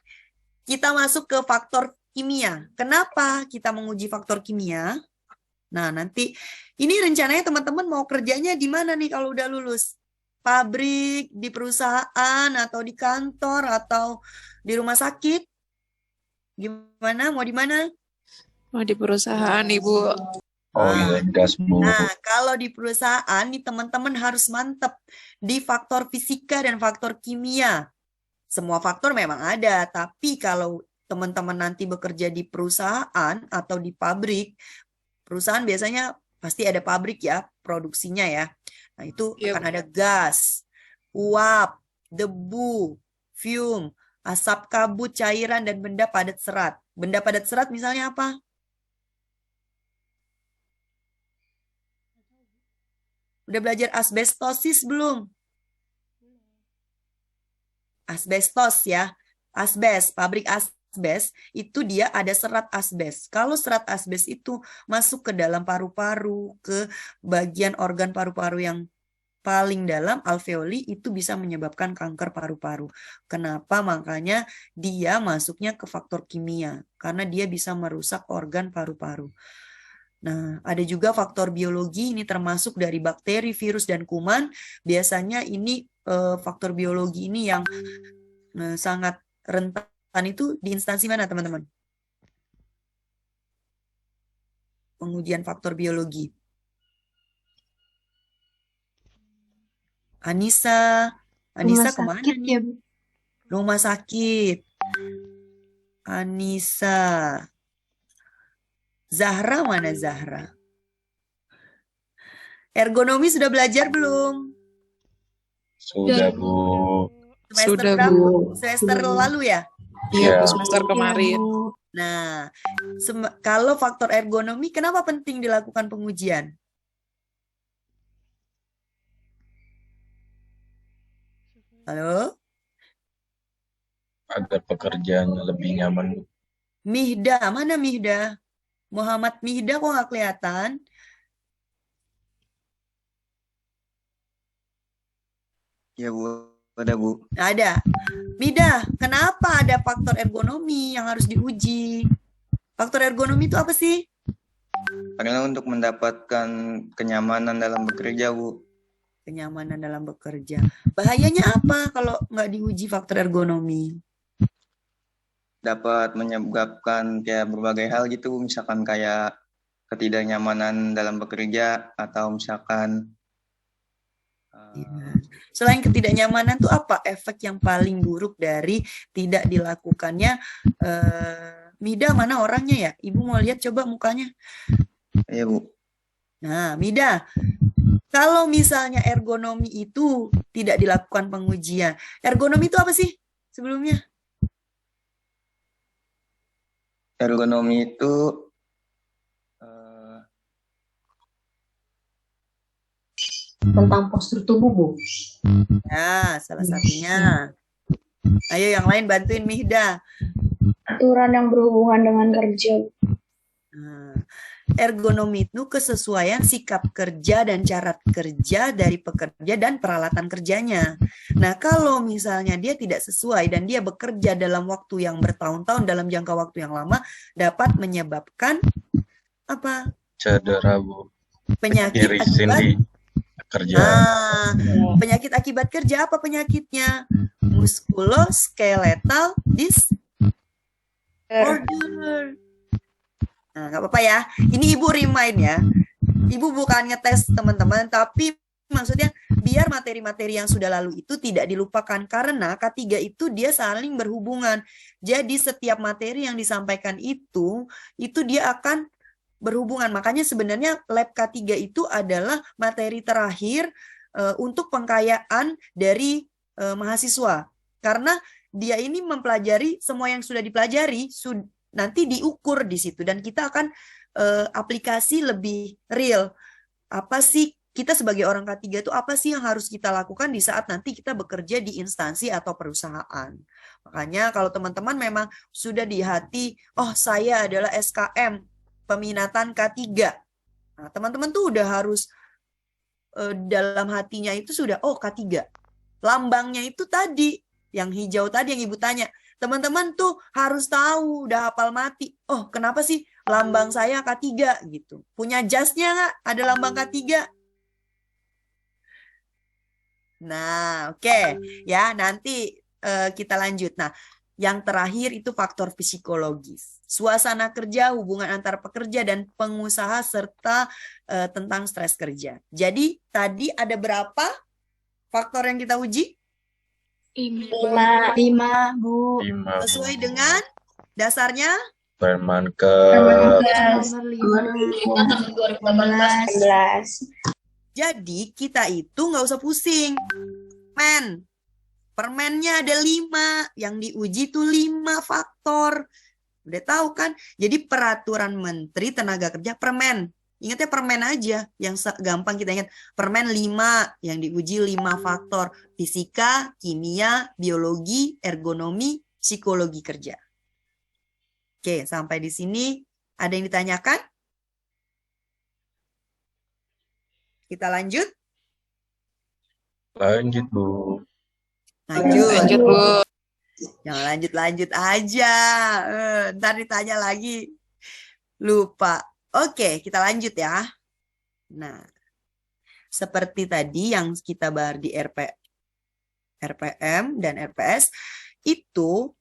Kita masuk ke faktor kimia. Kenapa kita menguji faktor kimia? Nah, nanti ini rencananya teman-teman mau kerjanya di mana nih kalau udah lulus? Pabrik, di perusahaan, atau di kantor, atau di rumah sakit? Gimana? Mau di mana? Mau di perusahaan, Ibu. Oh iya, gas, Bu. Nah, kalau di perusahaan nih teman-teman harus mantep di faktor fisika dan faktor kimia. Semua faktor memang ada, tapi kalau teman-teman nanti bekerja di perusahaan atau di pabrik, perusahaan biasanya pasti ada pabrik ya, produksinya ya. Nah, itu Iya, akan ada gas, uap, debu, fume, asap kabut, cairan, dan benda padat serat. Benda padat serat misalnya apa? Udah belajar asbestosis belum? Asbestos ya. Asbes, pabrik asbes, itu dia ada serat asbes. Kalau serat asbes itu masuk ke dalam paru-paru, ke bagian organ paru-paru yang paling dalam, alveoli, itu bisa menyebabkan kanker paru-paru. Kenapa? Makanya dia masuknya ke faktor kimia. Karena dia bisa merusak organ paru-paru. Nah, ada juga faktor biologi, ini termasuk dari bakteri, virus, dan kuman. Biasanya ini faktor biologi ini yang sangat rentan itu di instansi mana, teman-teman? Pengujian faktor biologi. Anissa Rumah kemana sakit nih? ya, Bu? Rumah sakit. Anissa. Zahra mana Zahra? Ergonomi sudah belajar belum? Sudah, Bu. Semester Sudah, berapa? Bu. Semester lalu ya? Iya, Bu, Iya. semester kemarin. Nah, kalau faktor ergonomi, kenapa penting dilakukan pengujian? Halo? Agar pekerjaan lebih nyaman, Bu. Mihda, mana Mihda? Muhammad Mihda kok nggak kelihatan? Ya Bu, ada Bu. Ada. Mihda, kenapa ada faktor ergonomi yang harus diuji? Faktor ergonomi itu apa sih? Karena untuk mendapatkan kenyamanan dalam bekerja Bu. Kenyamanan dalam bekerja. Bahayanya apa kalau nggak diuji faktor ergonomi? Dapat menyebabkan kayak berbagai hal gitu, misalkan kayak ketidaknyamanan dalam bekerja atau misalkan Selain ketidaknyamanan tuh apa efek yang paling buruk dari tidak dilakukannya? Mida mana orangnya ya? Ibu mau lihat coba mukanya. ya Bu. Nah, Mida, kalau misalnya ergonomi itu tidak dilakukan pengujian, ergonomi itu apa sih sebelumnya? Ergonomi itu Tentang postur tubuh, Bu. Ya, salah satunya. Ayo yang lain bantuin Mihda. Aturan yang berhubungan dengan kerja. Nah, ergonomi itu kesesuaian sikap kerja dan cara kerja dari pekerja dan peralatan kerjanya. Nah, kalau misalnya dia tidak sesuai dan dia bekerja dalam waktu yang bertahun-tahun, dalam jangka waktu yang lama, dapat menyebabkan apa? Cedera, Bu. Penyakit Irisin akibat di kerjaan. penyakit akibat kerja apa penyakitnya? Muskuloskeletal disorder. Nah, nggak apa-apa ya. Ini Ibu remind ya. Ibu bukan ngetes teman-teman, tapi maksudnya biar materi-materi yang sudah lalu itu tidak dilupakan karena K3 itu dia saling berhubungan. Jadi setiap materi yang disampaikan itu dia akan berhubungan. Makanya sebenarnya lab K3 itu adalah materi terakhir untuk pengkayaan dari mahasiswa. Karena dia ini mempelajari semua yang sudah dipelajari, nanti diukur di situ. Dan kita akan aplikasi lebih real. Apa sih kita sebagai orang K3 itu apa sih yang harus kita lakukan di saat nanti kita bekerja di instansi atau perusahaan. Makanya kalau teman-teman memang sudah di hati, oh saya adalah SKM, peminatan K3. Nah, teman-teman tuh udah harus dalam hatinya itu sudah, oh K3. Lambangnya itu tadi, yang hijau tadi yang Ibu tanya. Teman-teman tuh harus tahu, udah hafal mati. Oh, kenapa sih lambang saya K3 gitu. Punya jasnya nggak? Ada lambang K3? Nah, oke. Ya, nanti kita lanjut. Nah, yang terakhir itu faktor psikologis. Suasana kerja, hubungan antar pekerja dan pengusaha, serta tentang stres kerja. Jadi, tadi ada berapa faktor yang kita uji? 5, Bu. 5, Bu. Sesuai dengan dasarnya? Permenkes. Nomor 15. Jadi kita itu nggak usah pusing. Permennya ada 5. Yang diuji itu 5 faktor. Udah tahu kan? Jadi peraturan Menteri Tenaga Kerja permen. Ingatnya permen aja. Yang gampang kita ingat. Permen 5. Yang diuji 5 faktor. Fisika, kimia, biologi, ergonomi, psikologi kerja. Oke, sampai di sini ada yang ditanyakan? Kita lanjut? Lanjut, Bu. Lanjut. Bu. Jangan lanjut-lanjut aja. Ntar ditanya lagi. Lupa. Oke, kita lanjut ya. Nah, seperti tadi yang kita bahas di RPM dan RPS, itu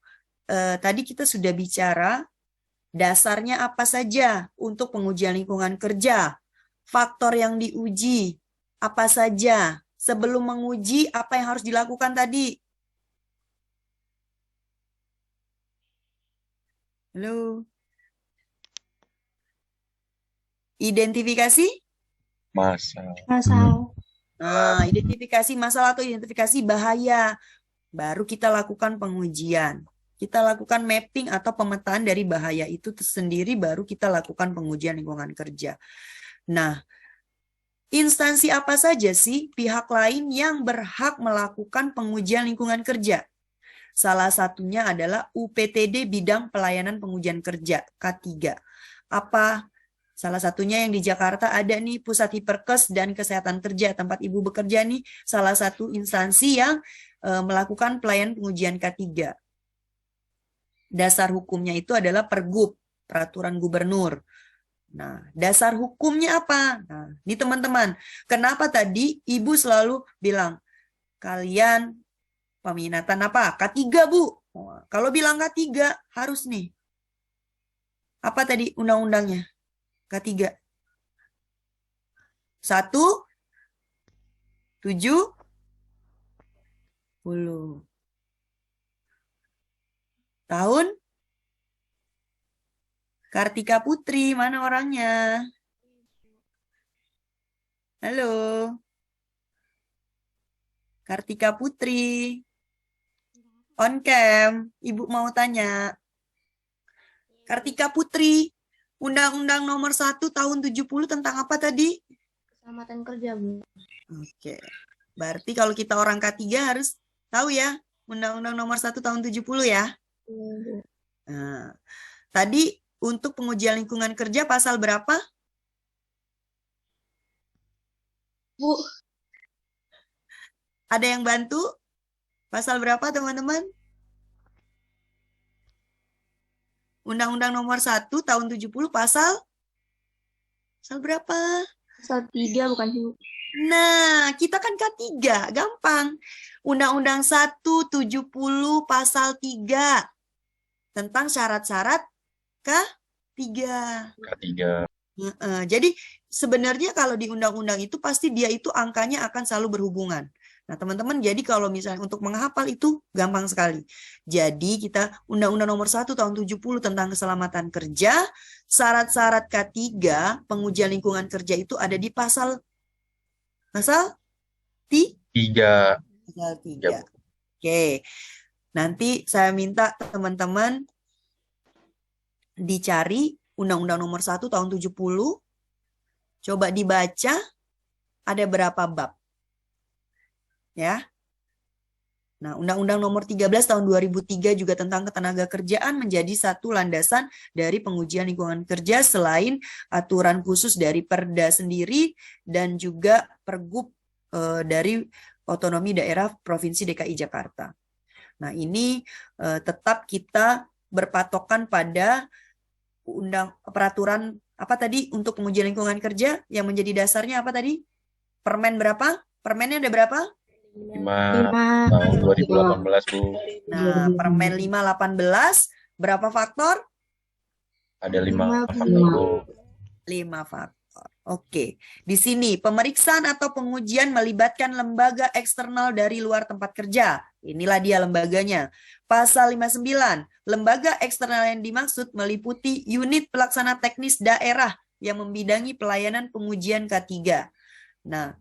tadi kita sudah bicara dasarnya apa saja untuk pengujian lingkungan kerja. Faktor yang diuji apa saja. Sebelum menguji, apa yang harus dilakukan tadi? Halo? Identifikasi? Masalah. Nah, identifikasi masalah atau identifikasi bahaya. Baru kita lakukan pengujian. Kita lakukan mapping atau pemetaan dari bahaya itu sendiri, baru kita lakukan pengujian lingkungan kerja. Nah, instansi apa saja sih pihak lain yang berhak melakukan pengujian lingkungan kerja? Salah satunya adalah UPTD bidang pelayanan pengujian kerja K3. Apa? Salah satunya yang di Jakarta ada nih Pusat Hiperkes dan Kesehatan Kerja, tempat Ibu bekerja nih, salah satu instansi yang melakukan pelayanan pengujian K3. Dasar hukumnya itu adalah Pergub, Peraturan Gubernur. Nah, dasar hukumnya apa? Nah, ini teman-teman, kenapa tadi Ibu selalu bilang, kalian peminatan apa? K3, Bu. Kalau bilang K3, harus nih. Apa tadi undang-undangnya? K3. 1/7/10. Tahun? Kartika Putri, mana orangnya? Halo. Kartika Putri. On cam, Ibu mau tanya. Kartika Putri, Undang-Undang nomor 1 tahun 70 tentang apa tadi? Keselamatan kerja, Bu. Oke. Berarti kalau kita orang K3 harus tahu ya Undang-Undang Nomor 1 Tahun 70 ya. Iya, Bu. Nah, tadi untuk pengujian lingkungan kerja pasal berapa? Bu, Ada yang bantu? Pasal berapa teman-teman? Undang-Undang Nomor 1 Tahun 70 pasal berapa? pasal 3 bukan sih, Bu? Nah, kita kan K3, gampang. Undang-Undang 170 pasal 3 tentang syarat-syarat K3. K3. Jadi sebenarnya kalau di undang-undang itu pasti dia itu angkanya akan selalu berhubungan. Nah, teman-teman, jadi kalau misalnya untuk menghafal itu gampang sekali. Jadi kita Undang-Undang Nomor 1 Tahun 70 tentang keselamatan kerja, syarat-syarat K3 pengujian lingkungan kerja itu ada di pasal 3. pasal 3. Ya, Bu. Oke. Nanti saya minta teman-teman dicari Undang-Undang Nomor 1 Tahun 70. Coba dibaca ada berapa bab. Ya. Nah, Undang-Undang Nomor 13 Tahun 2003 juga tentang ketenaga kerjaan menjadi satu landasan dari pengujian lingkungan kerja selain aturan khusus dari Perda sendiri dan juga Pergub dari otonomi daerah Provinsi DKI Jakarta. Nah, ini tetap kita berpatokan pada peraturan apa tadi untuk pengujian lingkungan kerja yang menjadi dasarnya apa tadi? Permen berapa? Permennya ada berapa? 5 tahun 2018, Bu. Nah, Permen 5/18 berapa faktor? Ada 5 faktor, Bu. 5 faktor. Oke. Di sini pemeriksaan atau pengujian melibatkan lembaga eksternal dari luar tempat kerja. Inilah dia lembaganya. Pasal 59. Lembaga eksternal yang dimaksud meliputi unit pelaksana teknis daerah yang membidangi pelayanan pengujian K3. Nah,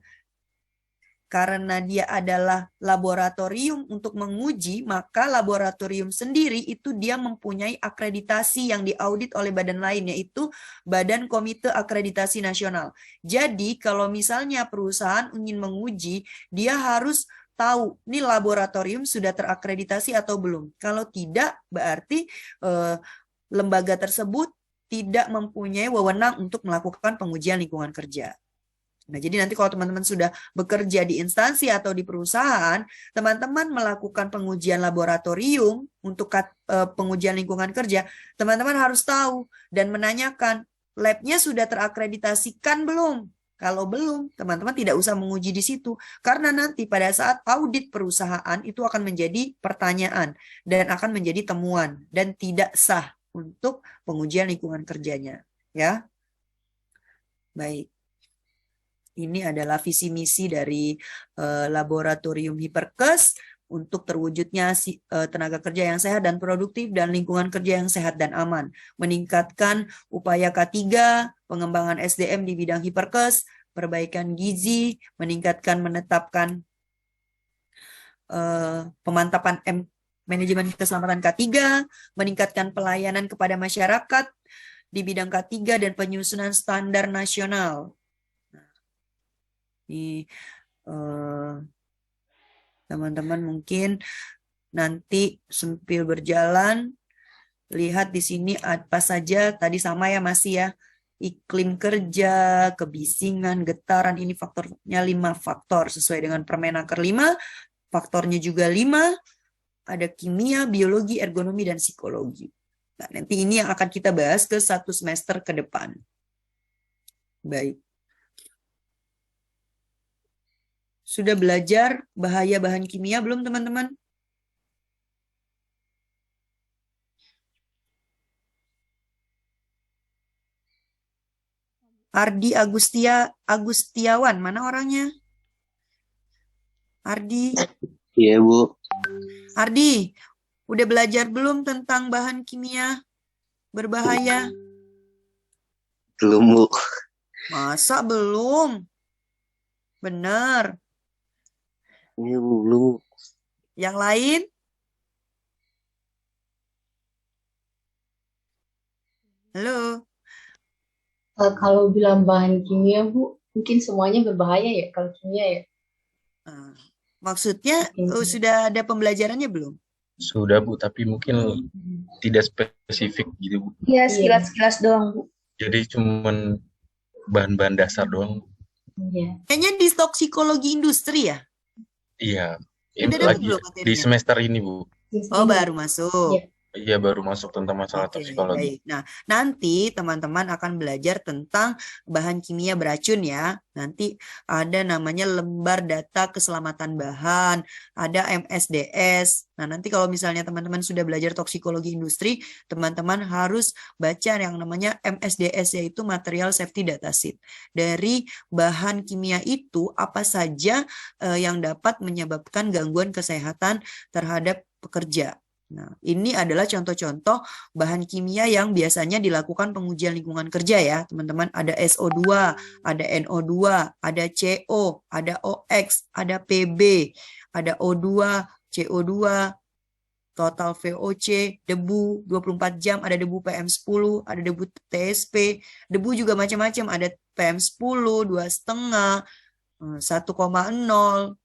karena dia adalah laboratorium untuk menguji, maka laboratorium sendiri itu dia mempunyai akreditasi yang diaudit oleh badan lain, yaitu Badan Komite Akreditasi Nasional. Jadi kalau misalnya perusahaan ingin menguji, dia harus tahu nih laboratorium sudah terakreditasi atau belum. Kalau tidak, berarti lembaga tersebut tidak mempunyai wewenang untuk melakukan pengujian lingkungan kerja. Nah, jadi nanti kalau teman-teman sudah bekerja di instansi atau di perusahaan, teman-teman melakukan pengujian laboratorium untuk pengujian lingkungan kerja, teman-teman harus tahu dan menanyakan, labnya sudah terakreditasikan belum? Kalau belum, teman-teman tidak usah menguji di situ. Karena nanti pada saat audit perusahaan itu akan menjadi pertanyaan dan akan menjadi temuan dan tidak sah untuk pengujian lingkungan kerjanya. Ya, baik. Ini adalah visi misi dari Laboratorium Hiperkes untuk terwujudnya tenaga kerja yang sehat dan produktif dan lingkungan kerja yang sehat dan aman. Meningkatkan upaya K3, pengembangan SDM di bidang Hiperkes, perbaikan gizi, menetapkan pemantapan manajemen keselamatan K3, meningkatkan pelayanan kepada masyarakat di bidang K3 dan penyusunan standar nasional. Teman-teman mungkin nanti sambil berjalan lihat di sini apa saja tadi sama ya masih ya, iklim kerja, kebisingan, getaran, ini faktornya 5 faktor sesuai dengan Permenaker 5, faktornya juga 5, ada kimia, biologi, ergonomi, dan psikologi. Nah, nanti ini yang akan kita bahas ke 1 semester ke depan. Baik. Sudah belajar bahaya bahan kimia belum teman-teman? Ardi Agustiawan, mana orangnya? Ardi. Iya, Bu. Ardi, udah belajar belum tentang bahan kimia berbahaya? Belum, Bu. Masa belum? Benar. Iya, Bu, belum. Yang lain? Halo? Kalau bilang bahan kimia, Bu, Mungkin semuanya berbahaya ya kalau kimia ya. Ah, maksudnya Mungkin. sudah ada pembelajarannya belum? Sudah Bu, tapi mungkin tidak spesifik gitu Bu. Iya, Iya. sekilas-sekilas doang, Bu. Jadi cuman bahan-bahan dasar doang. Iya. Kayaknya di toksikologi industri ya? Iya, Udah dapat lagi belum di materinya? semester ini Bu. Oh, baru masuk. Iya. Iya, baru masuk tentang masalah Oke, toksikologi. baik. Nah, nanti teman-teman akan belajar tentang bahan kimia beracun ya. Nanti ada namanya lembar data keselamatan bahan, ada MSDS. Nah, nanti kalau misalnya teman-teman sudah belajar toksikologi industri, teman-teman harus baca yang namanya MSDS, yaitu Material Safety Data Sheet. Dari bahan kimia itu, apa saja yang dapat menyebabkan gangguan kesehatan terhadap pekerja. Nah, ini adalah contoh-contoh bahan kimia yang biasanya dilakukan pengujian lingkungan kerja ya, teman-teman. Ada SO2, ada NO2, ada CO, ada OX, ada PB, ada O2, CO2, total VOC, debu 24 jam, ada debu PM10, ada debu TSP, debu juga macam-macam, ada PM10, 2,5, 1,0.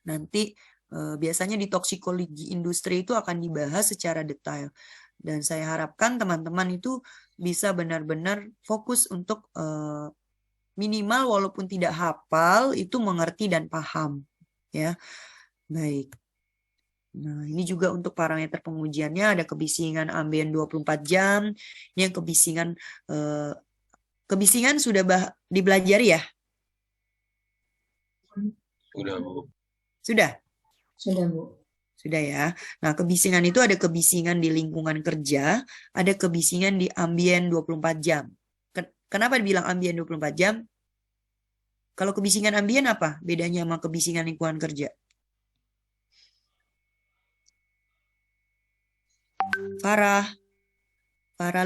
Nanti biasanya di toksikologi industri itu akan dibahas secara detail. Dan saya harapkan teman-teman itu bisa benar-benar fokus untuk minimal walaupun tidak hafal, itu mengerti dan paham. Ya, baik. Nah, ini juga untuk parameter pengujiannya ada kebisingan ambien 24 jam. Ini yang kebisingan sudah dipelajari ya? Udah Bu. Sudah? Sudah, Bu. Sudah ya. Nah, kebisingan itu ada kebisingan di lingkungan kerja, ada kebisingan di ambien 24 jam. Kenapa dibilang ambien 24 jam? Kalau kebisingan ambien apa bedanya sama kebisingan lingkungan kerja? Farah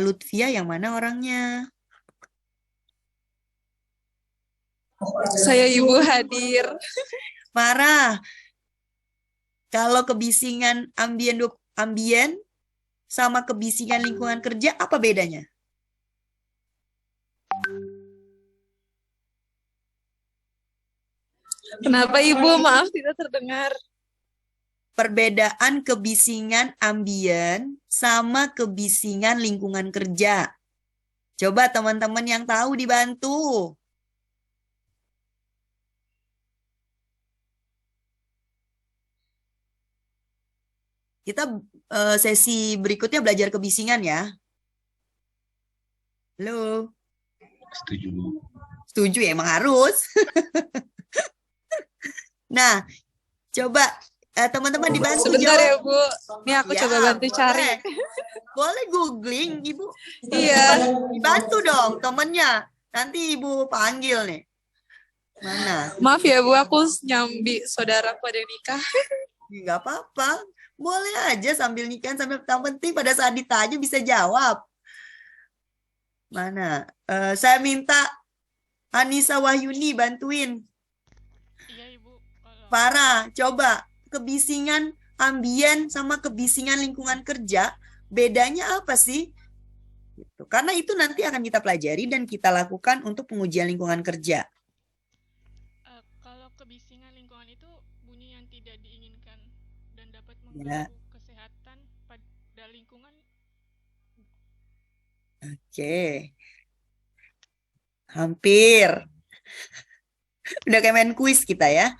Lutfia yang mana orangnya? Saya Ibu hadir. Farah, kalau kebisingan ambien sama kebisingan lingkungan kerja apa bedanya? Kenapa Ibu? Maaf tidak terdengar. Perbedaan kebisingan ambien sama kebisingan lingkungan kerja. Coba teman-teman yang tahu dibantu. Kita sesi berikutnya belajar kebisingan ya. Halo. Setuju Bu. Setuju ya, emang harus. Nah, coba teman-teman dibantu Sebentar jawab. ya Bu. Ini aku Ya, coba bantu cari. Boleh googling, Ibu. Iya. Dibantu dong temennya. Nanti Ibu panggil nih. Mana? Maaf ya Bu, aku nyambi saudara pada nikah. Nggak apa-apa. Boleh aja sambil nikah, sambil yang penting pada saat ditanya bisa jawab. Mana? Saya minta Anissa Wahyuni bantuin. Iya Ibu. Farah, coba kebisingan ambien sama kebisingan lingkungan kerja, bedanya apa sih? Gitu. Karena itu nanti akan kita pelajari dan kita lakukan untuk pengujian lingkungan kerja. Kalau kebisingan lingkungan itu bunyi yang tidak diinginkan dan dapat Ya. mengganggu kesehatan pada lingkungan. Oke. Hampir. Udah kayak main kuis kita ya.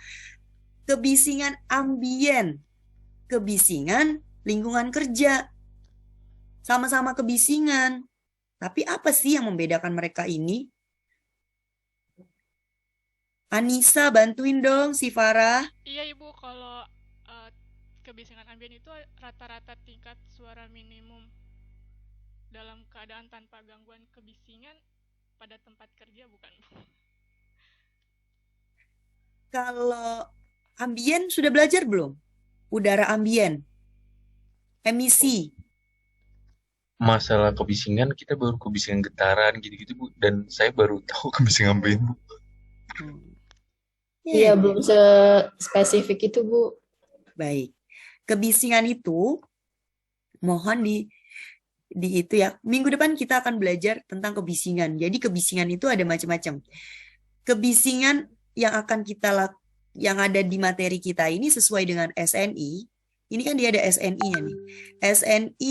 Kebisingan ambien, kebisingan lingkungan kerja. Sama-sama kebisingan. Tapi apa sih yang membedakan mereka ini? Anissa, bantuin dong si Farah. Iya Ibu, kalau kebisingan ambien itu rata-rata tingkat suara minimum dalam keadaan tanpa gangguan kebisingan pada tempat kerja, bukan Bu? Kalau ambien sudah belajar belum? Udara ambien, emisi. Masalah kebisingan kita baru kebisingan getaran gitu-gitu Bu, dan saya baru tahu kebisingan ambien Bu. Iya, belum spesifik itu, Bu. Baik. Kebisingan itu mohon di itu ya. Minggu depan kita akan belajar tentang kebisingan. Jadi kebisingan itu ada macam-macam. Kebisingan yang akan yang ada di materi kita ini sesuai dengan SNI. Ini kan dia ada SNI-nya nih. SNI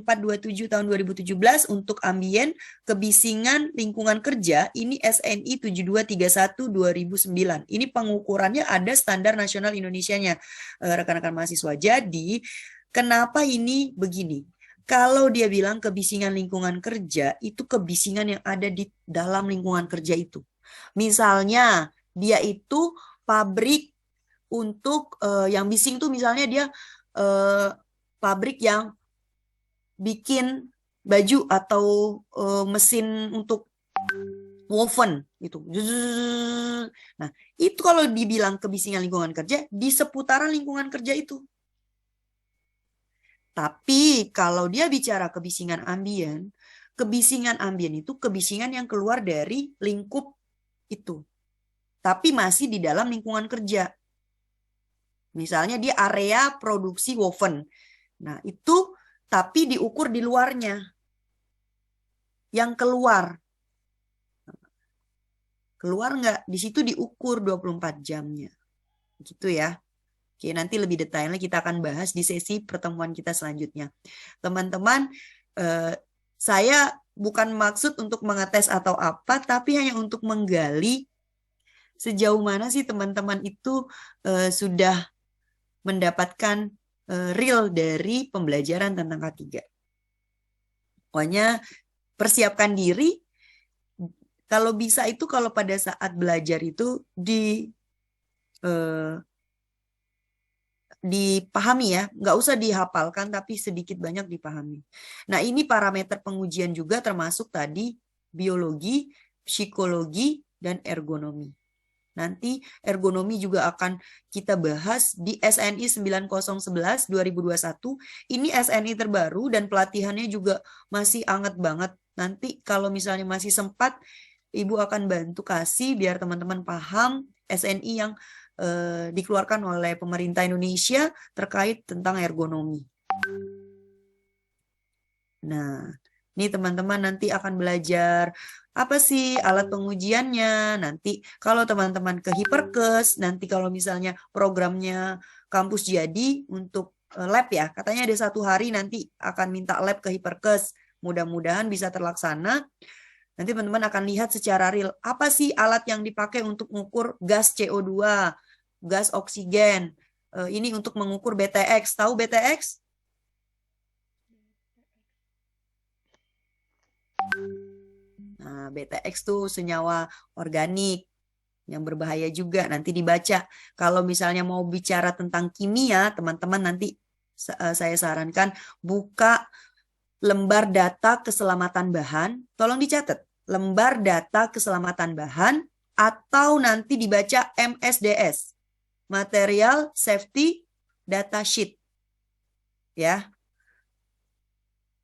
8427 tahun 2017 untuk ambien, kebisingan lingkungan kerja, ini SNI 7231 2009. Ini pengukurannya ada standar nasional Indonesianya, rekan-rekan mahasiswa. Jadi, kenapa ini begini? Kalau dia bilang kebisingan lingkungan kerja, itu kebisingan yang ada di dalam lingkungan kerja itu. Misalnya, dia itu pabrik untuk yang bising tuh misalnya dia pabrik yang bikin baju atau mesin untuk woven gitu. Nah, itu kalau dibilang kebisingan lingkungan kerja di seputaran lingkungan kerja itu. Tapi kalau dia bicara kebisingan ambien itu kebisingan yang keluar dari lingkup itu. Tapi masih di dalam lingkungan kerja. Misalnya di area produksi woven. Nah, itu tapi diukur di luarnya. Yang keluar. Keluar nggak? Di situ diukur 24 jamnya. Gitu ya. Oke, nanti lebih detailnya kita akan bahas di sesi pertemuan kita selanjutnya. Teman-teman, saya bukan maksud untuk mengetes atau apa, tapi hanya untuk menggali sejauh mana sih teman-teman itu sudah mendapatkan real dari pembelajaran tentang K3. Pokoknya persiapkan diri, kalau bisa itu kalau pada saat belajar itu dipahami ya, nggak usah dihafalkan tapi sedikit banyak dipahami. Nah ini parameter pengujian juga termasuk tadi biologi, psikologi, dan ergonomi. Nanti ergonomi juga akan kita bahas di SNI 9011 2021. Ini SNI terbaru dan pelatihannya juga masih hangat banget. Nanti kalau misalnya masih sempat, Ibu akan bantu kasih biar teman-teman paham SNI yang dikeluarkan oleh pemerintah Indonesia terkait tentang ergonomi. Nah, ini teman-teman nanti akan belajar apa sih alat pengujiannya. Nanti kalau teman-teman ke Hiperkes, nanti kalau misalnya programnya kampus jadi untuk lab ya, katanya ada 1 hari nanti akan minta lab ke Hiperkes. Mudah-mudahan bisa terlaksana. Nanti teman-teman akan lihat secara real, apa sih alat yang dipakai untuk mengukur gas CO2, gas oksigen. Ini untuk mengukur BTX. Tahu BTX? Nah, BTX tuh senyawa organik yang berbahaya juga. Nanti dibaca. Kalau misalnya mau bicara tentang kimia, teman-teman nanti saya sarankan buka lembar data keselamatan bahan. Tolong dicatat. Lembar data keselamatan bahan atau nanti dibaca MSDS. Material Safety Data Sheet. Ya.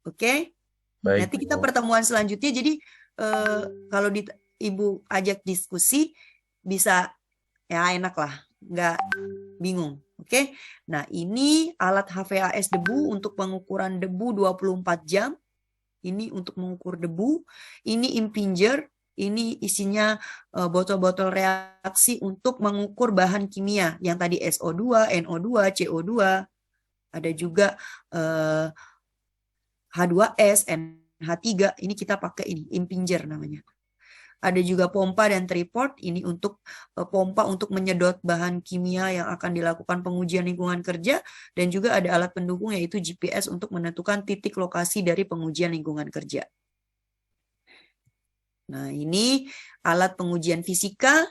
Oke? Baik, Nanti kita Bu. pertemuan selanjutnya. Jadi kalau Ibu ajak diskusi bisa ya enak lah, nggak bingung. Oke. Nah, ini alat HVAS debu untuk pengukuran debu 24 jam. Ini untuk mengukur debu. Ini impinger. Ini isinya botol-botol reaksi untuk mengukur bahan kimia. Yang tadi SO2, NO2, CO2. Ada juga H2S, NH3. Ini kita pakai ini, impinger namanya. Ada juga pompa dan tripod. Ini untuk pompa untuk menyedot bahan kimia yang akan dilakukan pengujian lingkungan kerja. Dan juga ada alat pendukung yaitu GPS untuk menentukan titik lokasi dari pengujian lingkungan kerja. Nah, ini alat pengujian fisika.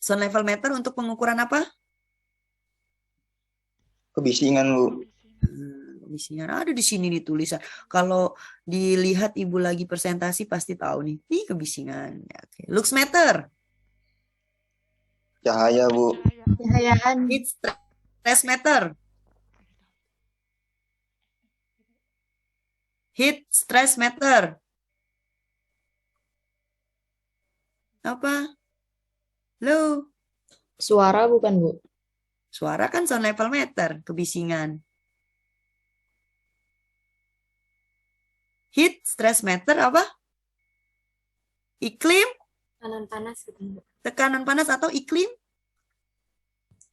Sound level meter untuk pengukuran apa? Kebisingan, Bu. Kebisingan ada di sini ditulisan. Kalau dilihat Ibu lagi presentasi pasti tahu nih. Ini kebisingan. Oke. Lux meter. Cahaya, Bu. Cahayaan. Heat stress meter. Heat stress meter. Apa? Halo? Suara bukan, Bu? Suara kan sound level meter, kebisingan. Heat, stress matter apa? Iklim, Kanan panas gitu, Bu. tekanan panas atau iklim?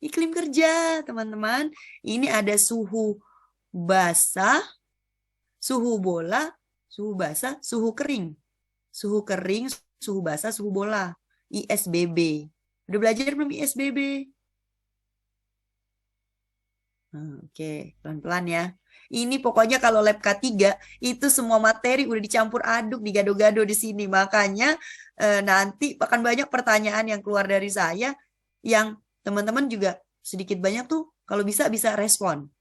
Iklim kerja, teman-teman. Ini ada suhu basah, suhu bola, suhu basah, suhu kering. Suhu kering, suhu basah, suhu bola. ISBB. Udah belajar belum ISBB? Oke, pelan-pelan ya. Ini pokoknya kalau lab K3 itu semua materi udah dicampur aduk, digado-gado di sini. Makanya nanti akan banyak pertanyaan yang keluar dari saya yang teman-teman juga sedikit banyak tuh kalau bisa respon.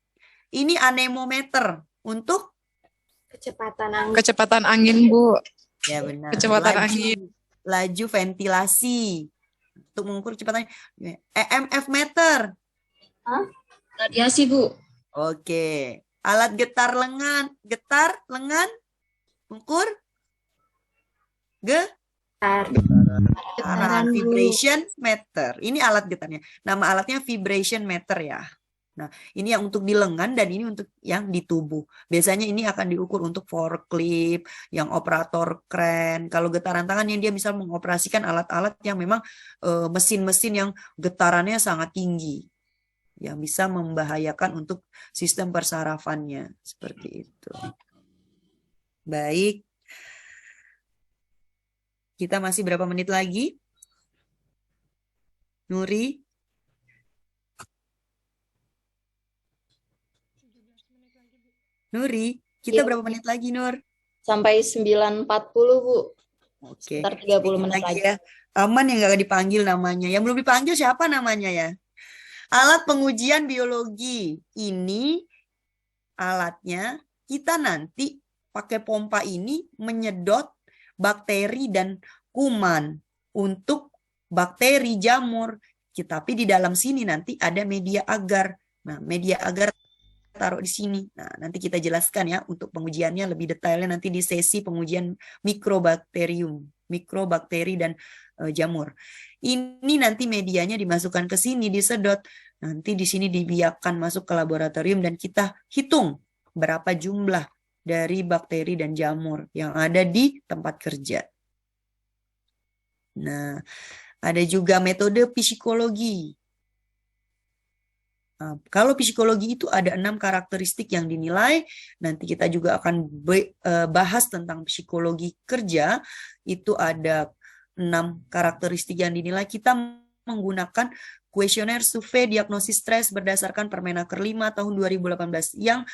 Ini anemometer untuk Kecepatan angin. Kecepatan angin, Bu. ya benar. Kecepatan angin. Laju ventilasi untuk mengukur kecepatannya. EMF meter. Radiasi, Bu. Oke. Alat getar lengan, ukur Getaran, getaran, Bu. vibration meter. Ini alat getarnya. Nama alatnya vibration meter ya. Nah, ini yang untuk di lengan dan ini untuk yang di tubuh. Biasanya ini akan diukur untuk forklift, yang operator kren. Kalau getaran tangan yang dia bisa mengoperasikan alat-alat yang memang mesin-mesin yang getarannya sangat tinggi. Yang bisa membahayakan untuk sistem persarafannya. Seperti itu. Baik. Kita masih berapa menit lagi? Nuri? 17 menit lagi, Bu. Nuri? Kita Iya. berapa menit lagi, Nur? Sampai 9.40, Bu. Oke. Sekitar 30 Sedikit menit lagi. ya. Aman yang nggak dipanggil namanya. Yang belum dipanggil siapa namanya ya? Alat pengujian biologi. Ini alatnya kita nanti pakai pompa ini menyedot bakteri dan kuman untuk bakteri jamur. Tapi di dalam sini nanti ada media agar. Nah, media agar taruh di sini. Nah, nanti kita jelaskan ya untuk pengujiannya lebih detailnya nanti di sesi pengujian mikrobakteri dan jamur. Ini nanti medianya dimasukkan ke sini, disedot. Nanti di sini dibiarkan masuk ke laboratorium dan kita hitung berapa jumlah dari bakteri dan jamur yang ada di tempat kerja. Nah, ada juga metode psikologi. Nah, kalau psikologi itu ada 6 karakteristik yang dinilai. Nanti kita juga akan bahas tentang psikologi kerja. Itu ada 6 karakteristik yang dinilai. Kita menggunakan kuesioner survei diagnosis stres berdasarkan Permenaker 5 tahun 2018 yang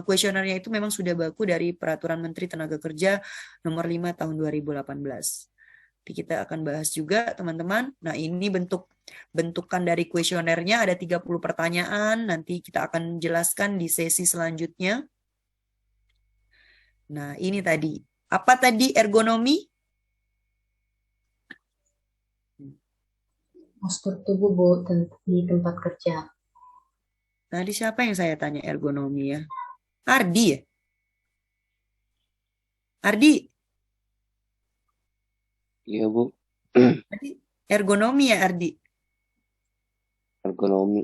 kuesionernya itu memang sudah baku dari Peraturan Menteri Tenaga Kerja nomor 5 tahun 2018. Nanti kita akan bahas juga teman-teman. Nah, ini bentukan dari kuesionernya ada 30 pertanyaan. Nanti kita akan jelaskan di sesi selanjutnya. Nah, ini tadi. Apa tadi ergonomi? Postur tubuh, Bu, di tempat kerja. Tadi siapa yang saya tanya ergonomi ya? Ardi ya? Ardi? Iya, Bu. Tadi ergonomi ya, Ardi? Ergonomi.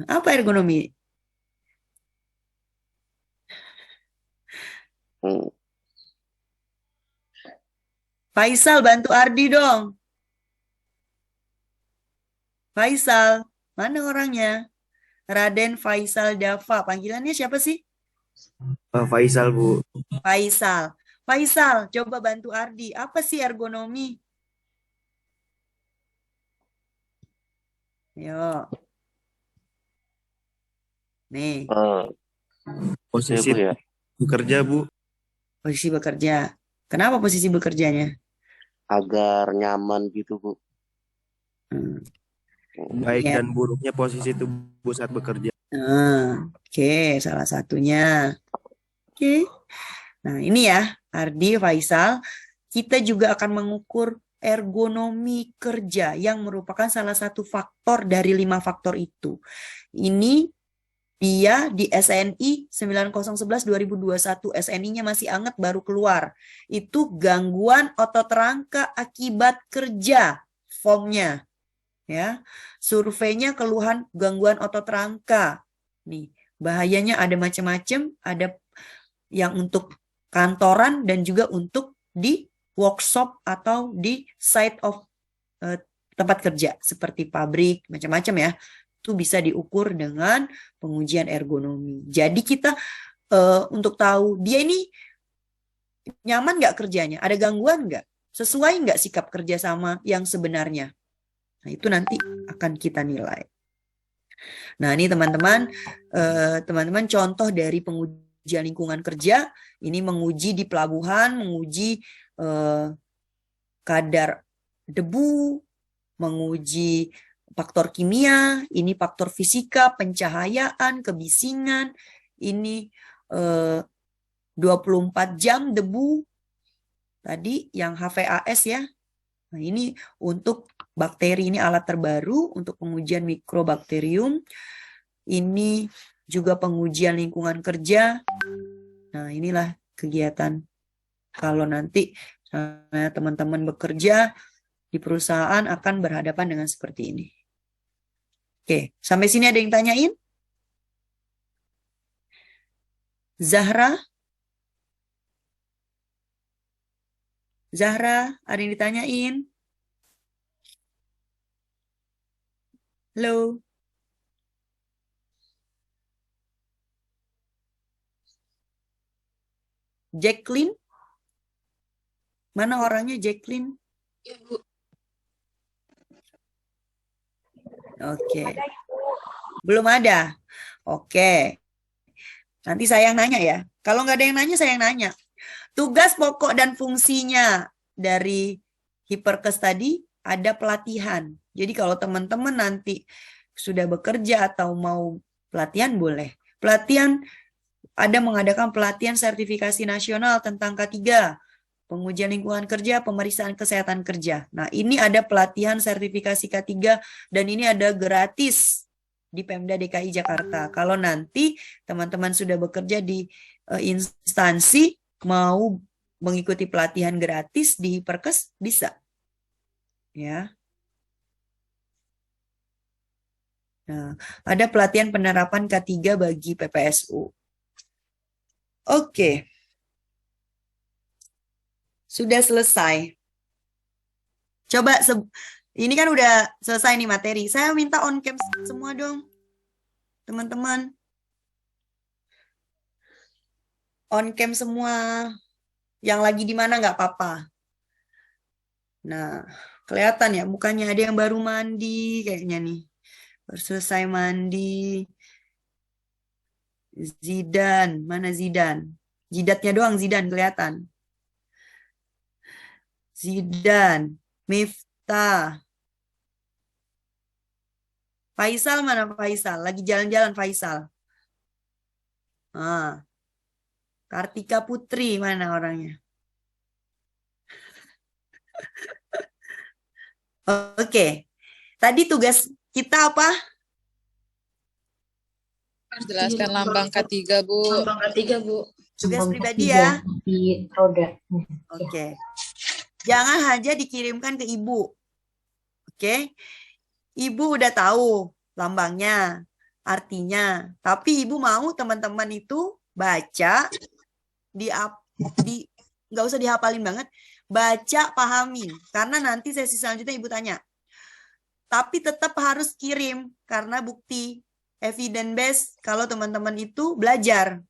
Apa ergonomi? Faisal, bantu Ardi dong. Faisal, mana orangnya? Raden Faisal Dava. Panggilannya siapa sih? Faisal, Bu. Faisal. Faisal, coba bantu Ardi. Apa sih ergonomi? Yo. Nih, Posisi ya. bekerja, Bu, posisi bekerja. Kenapa posisi bekerjanya? Agar nyaman gitu, Bu. baik Ya. dan buruknya posisi tubuh saat bekerja. Oke, salah satunya. Oke. Nah, ini ya, Ardi, Faisal. Kita juga akan mengukur ergonomi kerja yang merupakan salah satu faktor dari 5 faktor itu. Ini dia di SNI 9011-2021. SNI-nya masih hangat baru keluar. Itu gangguan otot rangka akibat kerja, formnya. Ya, surveinya keluhan gangguan otot rangka. Nih, bahayanya ada macam-macam, ada yang untuk kantoran dan juga untuk di workshop atau di site of tempat kerja seperti pabrik, macam-macam ya. Itu bisa diukur dengan pengujian ergonomi. Jadi kita untuk tahu dia ini nyaman nggak kerjanya, ada gangguan nggak, sesuai nggak sikap kerja sama yang sebenarnya. Nah, itu nanti akan kita nilai. Nah, ini teman-teman, contoh dari pengujian lingkungan kerja. Ini menguji di pelabuhan, menguji kadar debu, menguji faktor kimia, ini faktor fisika, pencahayaan, kebisingan, ini 24 jam debu, tadi yang HVAS ya. Nah, ini untuk bakteri, ini alat terbaru untuk pengujian mikrobakterium. Ini juga pengujian lingkungan kerja. Nah, inilah kegiatan kalau nanti teman-teman bekerja di perusahaan akan berhadapan dengan seperti ini. Oke, sampai sini ada yang tanyain? Zahra? Zahra, ada yang ditanyain? Halo? Jacqueline? Mana orangnya Jacqueline? Ya, Bu. Oke. Belum ada? Oke. Nanti saya yang nanya ya. Kalau nggak ada yang nanya, saya yang nanya. Tugas pokok dan fungsinya dari Hiperkes tadi ada pelatihan. Jadi kalau teman-teman nanti sudah bekerja atau mau pelatihan, boleh. Pelatihan, ada mengadakan pelatihan sertifikasi nasional tentang K3, pengujian lingkungan kerja, pemeriksaan kesehatan kerja. Nah, ini ada pelatihan sertifikasi K3 dan ini ada gratis di Pemda DKI Jakarta. Kalau nanti teman-teman sudah bekerja di instansi, mau mengikuti pelatihan gratis di Hiperkes, bisa. Ya. Nah, ada pelatihan penerapan K3 bagi PPSU. Oke. Sudah selesai. Coba, ini kan udah selesai nih materi. Saya minta on cam semua dong, teman-teman. On cam semua. Yang lagi di mana nggak apa-apa. Nah, kelihatan ya mukanya ada yang baru mandi kayaknya nih. Baru selesai mandi. Zidan, mana Zidan? Jidatnya doang Zidan kelihatan. Zidan, Miftah. Faisal mana Faisal? Lagi jalan-jalan Faisal. Ah. Kartika Putri mana orangnya? Oke. Tadi tugas kita apa? Jelaskan lambang K3, Bu. Lambang K3, Bu. Tugas Lambang pribadi K3 ya. Di roda. Oke. Jangan hanya dikirimkan ke ibu. Oke. Ibu udah tahu lambangnya, artinya. Tapi ibu mau teman-teman itu baca, nggak usah dihafalin banget, baca, pahami. Karena nanti sesi selanjutnya ibu tanya. Tapi tetap harus kirim, karena bukti evidence based kalau teman-teman itu belajar.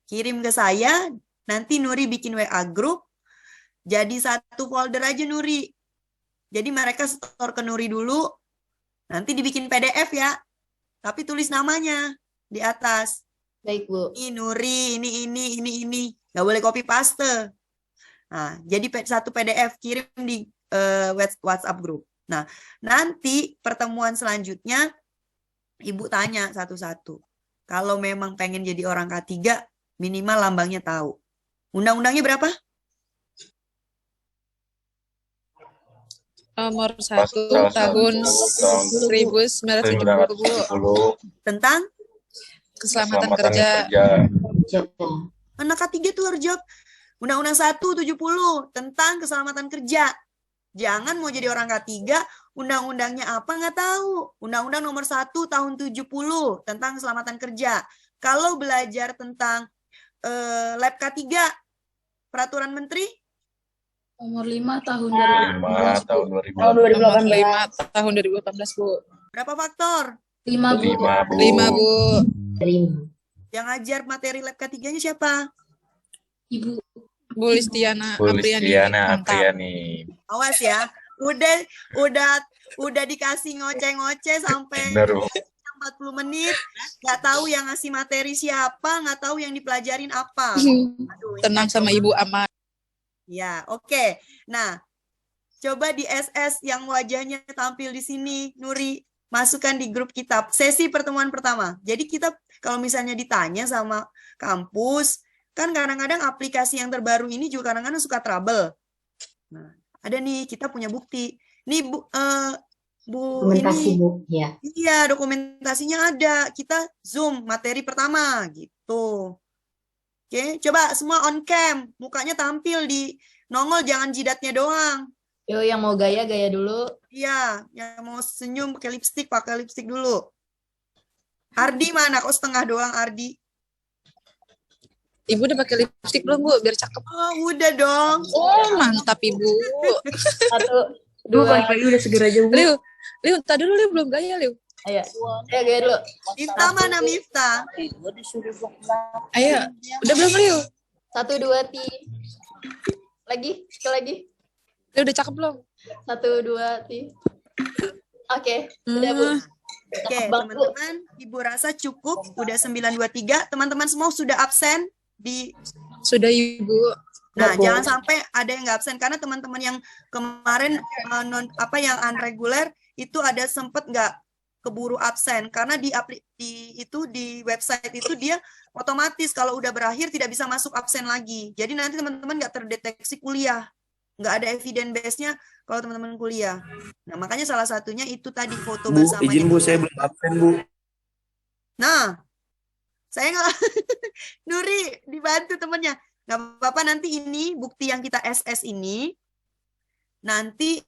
Kirim ke saya, nanti Nuri bikin WA group, jadi satu folder aja Nuri. Jadi mereka store ke Nuri dulu, nanti dibikin PDF ya, tapi tulis namanya di atas. Baik, Bu. Ini Nuri, ini. Nggak boleh copy paste. Nah, jadi satu PDF kirim di WhatsApp group. Nah, nanti pertemuan selanjutnya Ibu tanya satu-satu. Kalau memang pengen jadi orang K3, minimal lambangnya tahu. Undang-undangnya berapa? Nomor 1 tahun 1970, Bu. Tentang Keselamatan kerja. Anak K3 tuh harus jawab Undang-Undang 170 tentang keselamatan kerja. Jangan mau jadi orang K3, undang-undangnya apa nggak tahu. Undang-undang nomor 1 tahun 70 tentang keselamatan kerja. Kalau belajar tentang Lab K3 Peraturan Menteri Nomor 5 tahun 5 tahun 2018. Tahun Nomor 2018. 5 tahun 2018, Bu. berapa faktor? 5, Bu. 5, Bu. 5, Bu. Yang ngajar materi lab K3-nya siapa? Ibu. Bu Listiana Bu Apriani. Listiana Mantap. Apriani. Awas ya. Udah dikasih ngoceh-ngoceh sampai Benar, Bu. 40 menit, nggak tahu yang ngasih materi siapa, nggak tahu yang dipelajarin apa. Aduh, ini Tenang sama Ibu aman. ya, oke. Nah, coba di SS yang wajahnya tampil di sini, Nuri, masukkan di grup kita. Sesi pertemuan pertama. Jadi kita kalau misalnya ditanya sama kampus, kan kadang-kadang aplikasi yang terbaru ini juga kadang-kadang suka trouble. Nah, ada nih, kita punya bukti. Nih, Bu Dokumentasi, ini, Bu. Ya. iya dokumentasinya ada. Kita Zoom materi pertama gitu. Oke, coba semua on cam, mukanya tampil di nongol, jangan jidatnya doang. Yo, yang mau gaya dulu. Iya, yang mau senyum pakai lipstik dulu. Ardi mana? Kok setengah doang Ardi? Ibu udah pakai lipstik belum, Bu? Biar cakep. Oh, udah dong. Oh, mantap, Ibu. 1, Bu, 2, pagi-pagi udah seger aja, Bu. Liu, tadi dulu, Liu. Belum gaya, Liu. ayo. Ayo gaya dulu. Miftah mana Miftah? Ayo. Udah belum, Liu? 1, 2, ti. Sekali lagi. Liu, udah cakep belum? 1, 2, ti. Oke, udah Bu. Oke, teman-teman, Ibu rasa cukup. Udah 923. Teman-teman semua sudah absen di. Sudah, Ibu. Nah, jangan sampai ada yang nggak absen karena teman-teman yang kemarin yang unregular itu ada sempet nggak keburu absen karena di website itu dia otomatis kalau udah berakhir tidak bisa masuk absen lagi. Jadi nanti teman-teman nggak terdeteksi kuliah, nggak ada evidence base-nya kalau teman-teman kuliah. Nah, makanya salah satunya itu tadi foto Bu, bersamanya. izin Bu, saya belum absen Bu. Nah, saya nggak Nuri dibantu temennya. Nggak apa-apa, nanti ini bukti yang kita SS ini nanti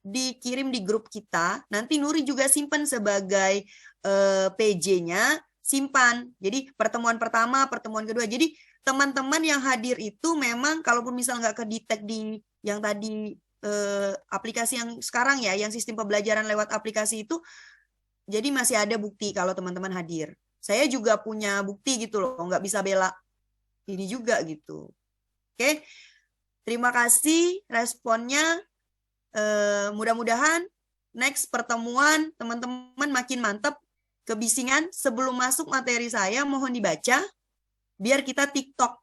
dikirim di grup kita. Nanti Nuri juga simpan sebagai PJ-nya, simpan. Jadi pertemuan pertama, pertemuan kedua. Jadi teman-teman yang hadir itu memang kalaupun misal nggak kedetek di yang tadi aplikasi yang sekarang ya, yang sistem pembelajaran lewat aplikasi itu, jadi masih ada bukti kalau teman-teman hadir. Saya juga punya bukti gitu loh, nggak bisa bela ini juga gitu. Oke, terima kasih responnya. Mudah-mudahan next pertemuan teman-teman makin mantap. Kebisingan sebelum masuk materi saya mohon dibaca biar kita TikTok.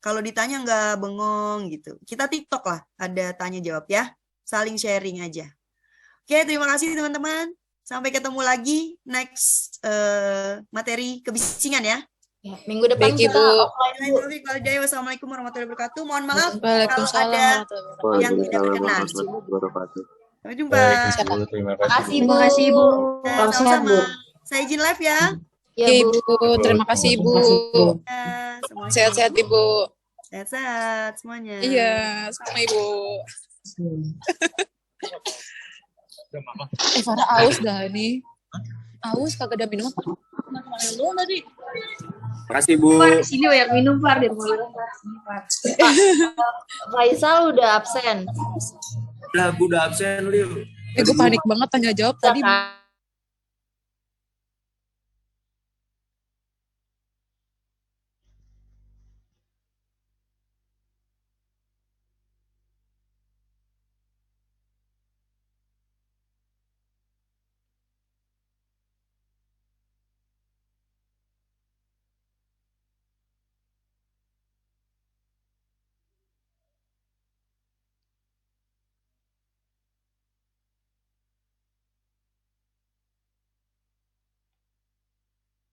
Kalau ditanya nggak bengong gitu. Kita TikTok lah, ada tanya jawab ya. Saling sharing aja. Oke, terima kasih teman-teman. Sampai ketemu lagi next materi kebisingan ya. Ya, minggu depan Baik, kita Ibu. offline, Bu. Wassalamualaikum warahmatullahi wabarakatuh. Mohon maaf kalau Waalaikumsalam ada warahmatullahi yang tidak berkenan. wabarakatuh. Sampai jumpa. Baik, Ibu. Terima kasih. Makasih, Bu. Bu. Terima kasih, Bu. Ya, Salam sehat, sama-sama. Bu. Saya izin live ya. Ya, Oke, Bu. Ibu. Terima kasih, Ibu. Terima kasih, Bu. Ya, semuanya. Sehat-sehat, Ibu. Sehat-sehat semuanya. Iya, sama Ibu. Farah aus dah nih. Aus kagak ada minum apa? Lu tadi. Makasih Bu. Far, di sini banyak minum, Far. Di rumah lu, Far. Sini, Far. Faisal udah absen. Udah, Bu udah absen Liu. Gue panik banget tanya jawab tadi. Kan?